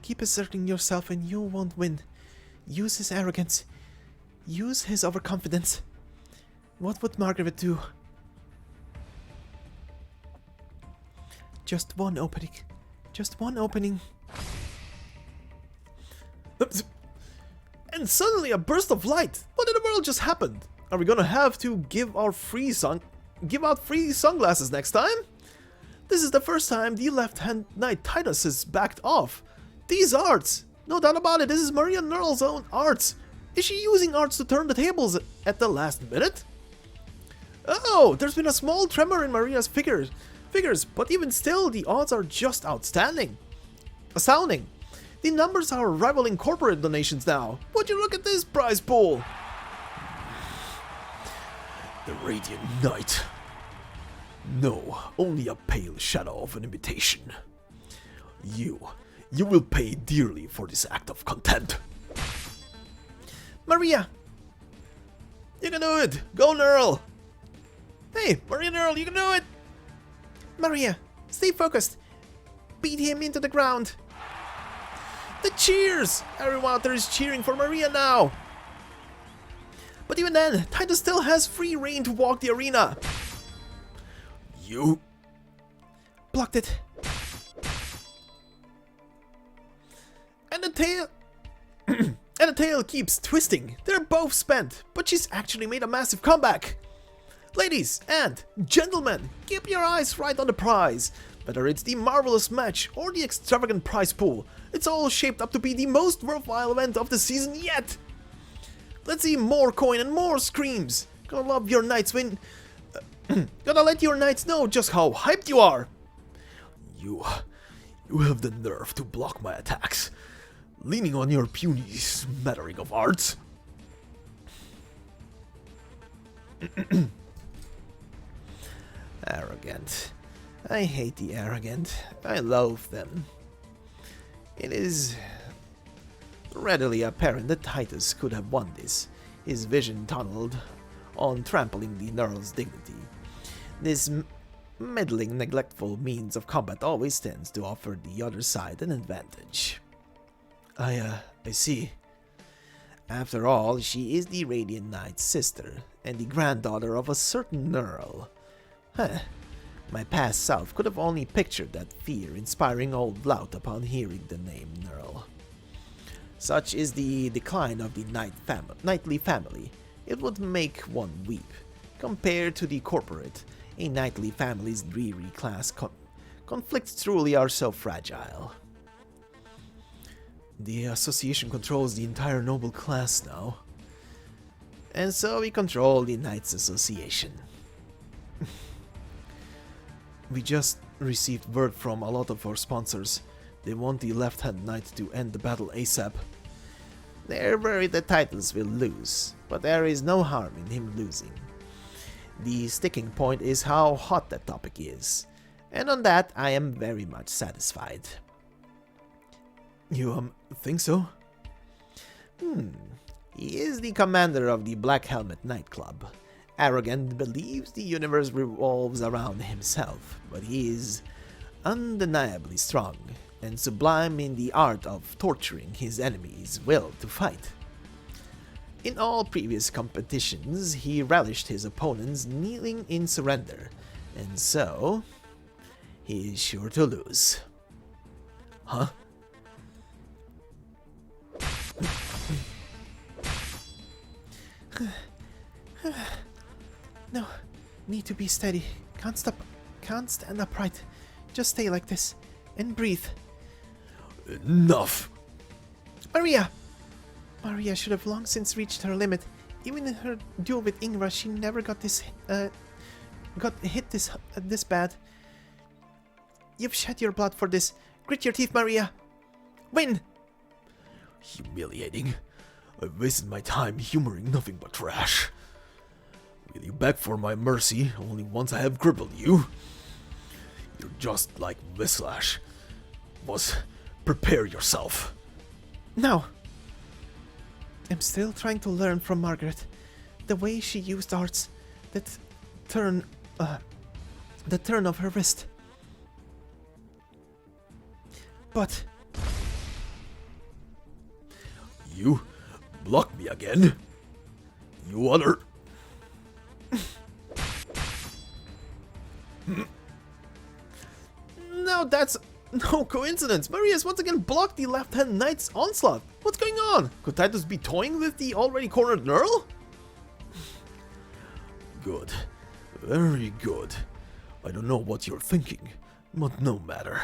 Keep asserting yourself and you won't win. Use his arrogance. Use his overconfidence. What would Margaret do? Just one opening. Just one opening. And suddenly a burst of light. What in the world just happened? Are we gonna have to give out free sunglasses next time? This is the first time the left-hand knight Titus has backed off. These arts! No doubt about it, this is Maria Neal's own arts. Is she using arts to turn the tables at the last minute? Oh, there's been a small tremor in Maria's figures, but even still, the odds are just outstanding. Astounding. The numbers are rivaling corporate donations now. Would you look at this prize pool? The Radiant Knight. No, only a pale shadow of an imitation. You will pay dearly for this act of contempt. Maria! You can do it! Go, Nearl! Hey, Maria Neal, you can do it! Maria, stay focused. Beat him into the ground. The cheers! Everyone out there is cheering for Maria now! But even then, Titus still has free reign to walk the arena. You... Blocked it. And the tail... and the tail keeps twisting. They're both spent, but she's actually made a massive comeback. Ladies and gentlemen, keep your eyes right on the prize. Whether it's the marvelous match or the extravagant prize pool, it's all shaped up to be the most worthwhile event of the season yet. Let's see more coin and more screams. Gonna love your knights win. Gonna let your knights know just how hyped you are. You have the nerve to block my attacks, leaning on your puny smattering of arts. Arrogant. I hate the arrogant. I loathe them. It is readily apparent that Titus could have won this, his vision tunneled on trampling the Nearl's dignity. This meddling, neglectful means of combat always tends to offer the other side an advantage. I see. After all, she is the Radiant Knight's sister, and the granddaughter of a certain Nearl. Huh. My past self could have only pictured that fear-inspiring old lout upon hearing the name Nearl. Such is the decline of the knightly family. It would make one weep. Compared to the corporate, a knightly family's dreary class conflicts truly are so fragile. The association controls the entire noble class now. And so we control the Knights Association. We just received word from a lot of our sponsors. They want the left-hand knight to end the battle ASAP. They're worried that Titus will lose, but there is no harm in him losing. The sticking point is how hot that topic is, and on that I am very much satisfied. You, think so? He is the commander of the Black Helmet nightclub. Arrogant, believes the universe revolves around himself, but he is undeniably strong and sublime in the art of torturing his enemy's will to fight. In all previous competitions, he relished his opponents kneeling in surrender, and so he is sure to lose. Huh? No, need to be steady. Can't stand upright. Just stay like this and breathe. Enough! Maria! Maria should have long since reached her limit. Even in her duel with Ingra, she never got hit this bad. You've shed your blood for this. Grit your teeth, Maria. Win! Humiliating. I've wasted my time humoring nothing but trash. Will you beg for my mercy only once I have crippled you? You're just like Whislash was. Prepare yourself. No. I'm still trying to learn from Margaret. The way she used arts, that turn of her wrist. But you block me again? You other... Now that's no coincidence. Maria's once again blocked the left-hand knight's onslaught. What's going on? Could Titus be toying with the already cornered Nearl? Good. Very good. I don't know what you're thinking, but no matter.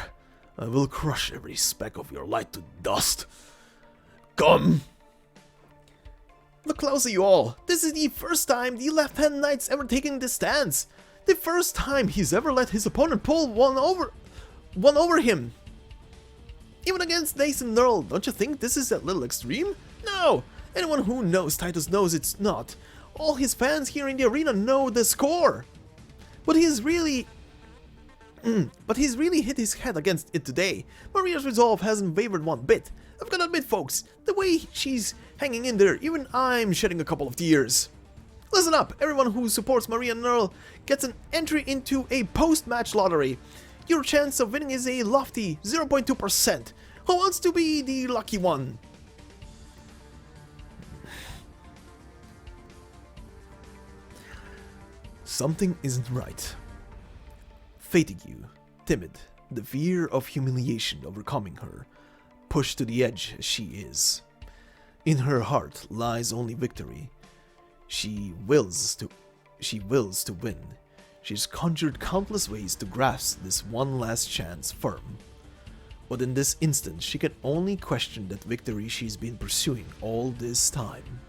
I will crush every speck of your light to dust. Come! Look closer, you all. This is the first time the left-hand knight's ever taken this stance. The first time he's ever let his opponent pull one over him. Even against Dace and Nearl, don't you think this is a little extreme? No! Anyone who knows Titus knows it's not. All his fans here in the arena know the score. But he's really hit his head against it today. Maria's resolve hasn't wavered one bit. I've gotta admit, folks, the way she's hanging in there, even I'm shedding a couple of tears. Listen up, everyone who supports Maria Neal gets an entry into a post-match lottery. Your chance of winning is a lofty 0.2%. Who wants to be the lucky one? Something isn't right. Fatigue, timid, the fear of humiliation overcoming her, pushed to the edge as she is. In her heart lies only victory. She wills to win. She's conjured countless ways to grasp this one last chance firm. But in this instant, she can only question that victory she's been pursuing all this time.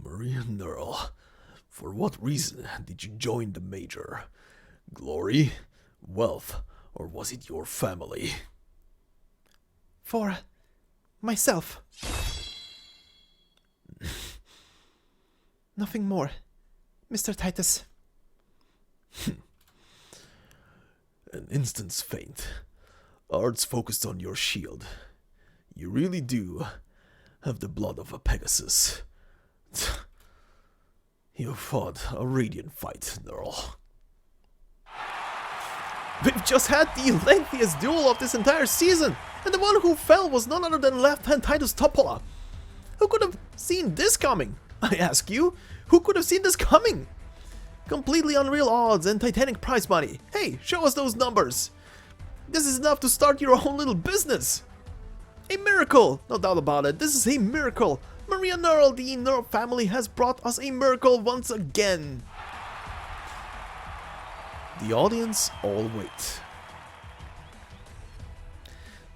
Maria Neal, for what reason did you join the Major? Glory? Wealth? Or was it your family? For myself. Nothing more, Mr. Titus. An instant's feint. Arts focused on your shield. You really do have the blood of a Pegasus. You fought a radiant fight, Nearl. We've just had the lengthiest duel of this entire season, and the one who fell was none other than left-hand Titus Toppola. Who could have seen this coming? I ask you, who could have seen this coming? Completely unreal odds and titanic prize money. Hey, show us those numbers. This is enough to start your own little business. A miracle, no doubt about it. This is a miracle. Maria Neal, the Nearl family has brought us a miracle once again. The audience all wait.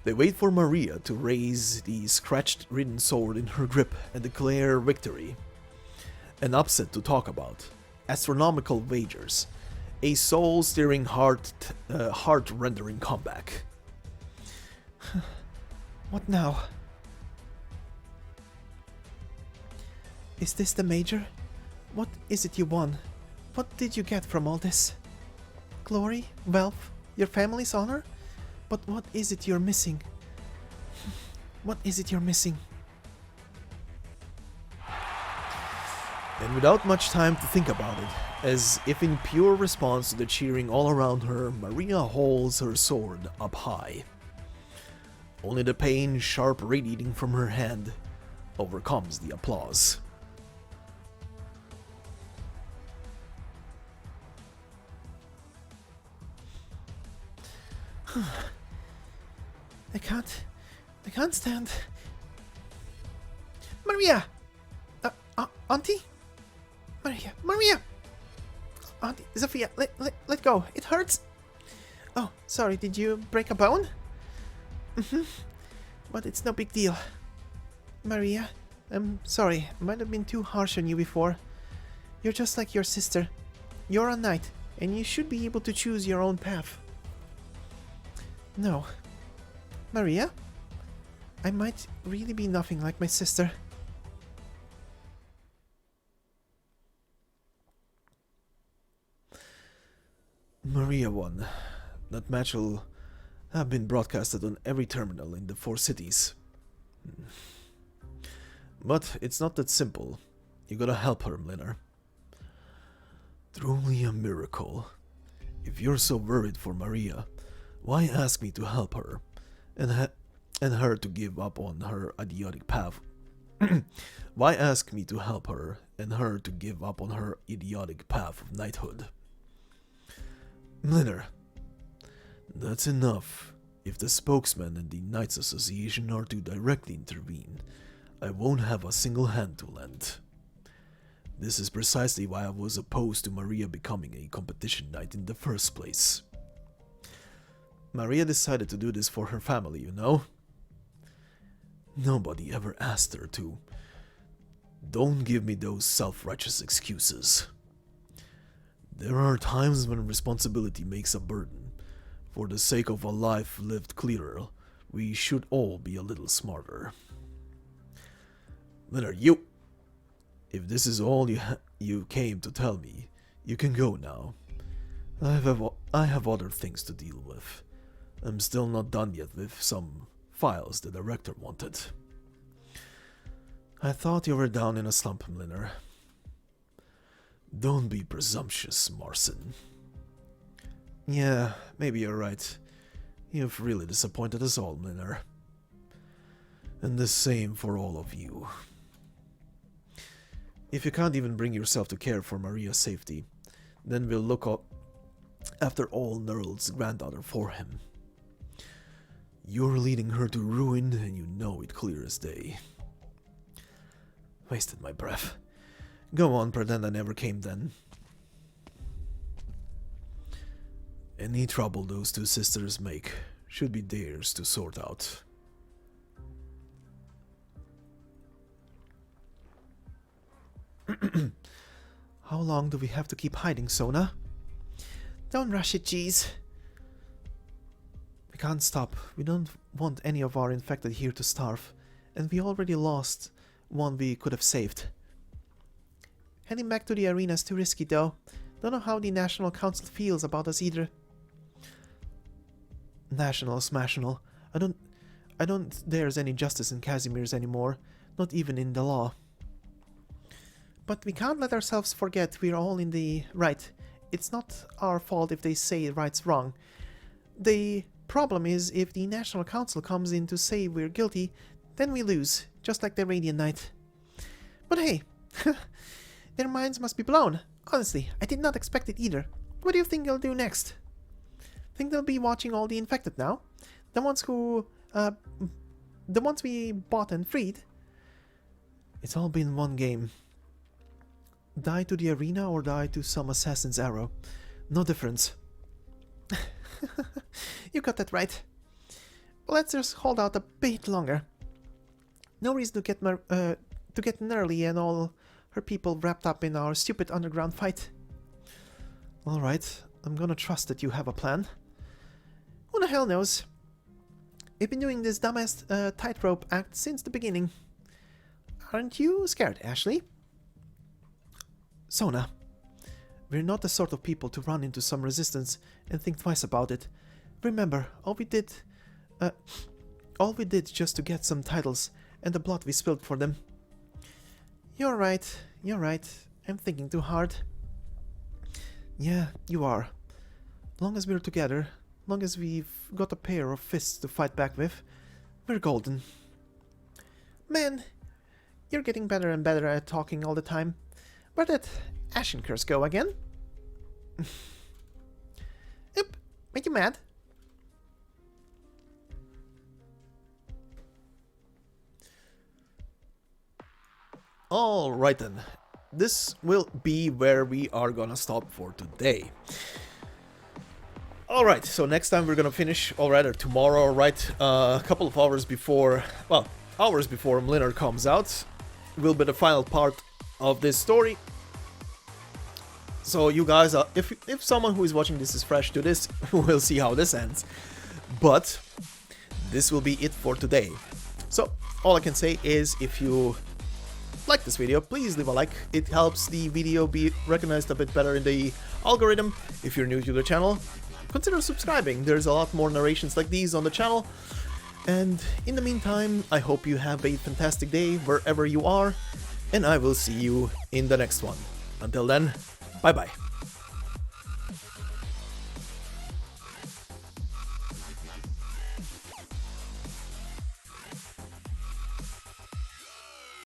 They wait for Maria to raise the scratched-ridden sword in her grip and declare victory. An upset to talk about. Astronomical wagers. A soul-stirring, heart-rendering comeback. What now? Is this the Major? What is it you won? What did you get from all this? Glory? Wealth? Your family's honor? But what is it you're missing? What is it you're missing? And without much time to think about it, as if in pure response to the cheering all around her, Maria holds her sword up high. Only the pain, sharp radiating from her hand, overcomes the applause. I can't stand. Maria! Auntie? Maria! Auntie, Zofia, let go. It hurts. Oh, sorry, did you break a bone? But it's no big deal. Maria, I'm sorry. I might have been too harsh on you before. You're just like your sister. You're a knight, and you should be able to choose your own path. No. Maria? I might really be nothing like my sister. Maria won. That match will have been broadcasted on every terminal in the 4 cities. But it's not that simple. You gotta help her, Mlynar. Truly a miracle. If you're so worried for Maria, why ask me to help her, and her to give up on her idiotic path? Why ask me to help her, and her to give up on her idiotic path of knighthood? Mlynar, that's enough. If the spokesman and the Knights Association are to directly intervene, I won't have a single hand to lend. This is precisely why I was opposed to Maria becoming a competition knight in the first place. Maria decided to do this for her family, you know? Nobody ever asked her to. Don't give me those self-righteous excuses. There are times when responsibility makes a burden. For the sake of a life lived clearer, we should all be a little smarter. Mlynar, you! If this is all you came to tell me, you can go now. I have other things to deal with. I'm still not done yet with some files the director wanted. I thought you were down in a slump, Mlynar. Don't be presumptuous, Marson. Yeah, maybe you're right. You've really disappointed us all, Mlynar. And the same for all of you. If you can't even bring yourself to care for Maria's safety, then we'll look up after all Nearl's granddaughter for him. You're leading her to ruin, and you know it clear as day. Wasted my breath. Go on, pretend I never came then. Any trouble those 2 sisters make should be theirs to sort out. How long do we have to keep hiding, Sona? Don't rush it, jeez. We can't stop. We don't want any of our infected here to starve. And we already lost one we could have saved. Heading back to the arena is too risky, though. Don't know how the National Council feels about us either. National Smashnal. I don't there's any justice in Casimir's anymore. Not even in the law. But we can't let ourselves forget we're all in the right. It's not our fault if they say right's wrong. The problem is if the National Council comes in to say we're guilty, then we lose, just like the Radiant Knight. But hey, their minds must be blown. Honestly, I did not expect it either. What do you think they'll do next? Think they'll be watching all the infected now? The ones we bought and freed? It's all been one game. Die to the arena or die to some assassin's arrow. No difference. You got that right. Well, let's just hold out a bit longer. No reason to get Nearl and all her people wrapped up in our stupid underground fight. Alright, I'm gonna trust that you have a plan. Who the hell knows? We've been doing this dumbass tightrope act since the beginning. Aren't you scared, Ashley? Sona, we're not the sort of people to run into some resistance and think twice about it. Remember, all we did just to get some titles and the blood we spilled for them. You're right. I'm thinking too hard. Yeah, you are. Long as we're together, long as we've got a pair of fists to fight back with, we're golden. Man, you're getting better and better at talking all the time. Where'd that Ashen curse go again? Oop, make you mad? Alright then, this will be where we are gonna stop for today. Alright, so next time we're gonna finish, or rather tomorrow, right, a couple of hours before, well, hours before Mlynar comes out, will be the final part of this story. So you guys, if someone who is watching this is fresh to this, we'll see how this ends. But this will be it for today. So all I can say is, if you like this video, please leave a like. It helps the video be recognized a bit better in the algorithm. If you're new to the channel, consider subscribing. There's a lot more narrations like these on the channel. And in the meantime, I hope you have a fantastic day wherever you are, and I will see you in the next one. Until then, bye bye.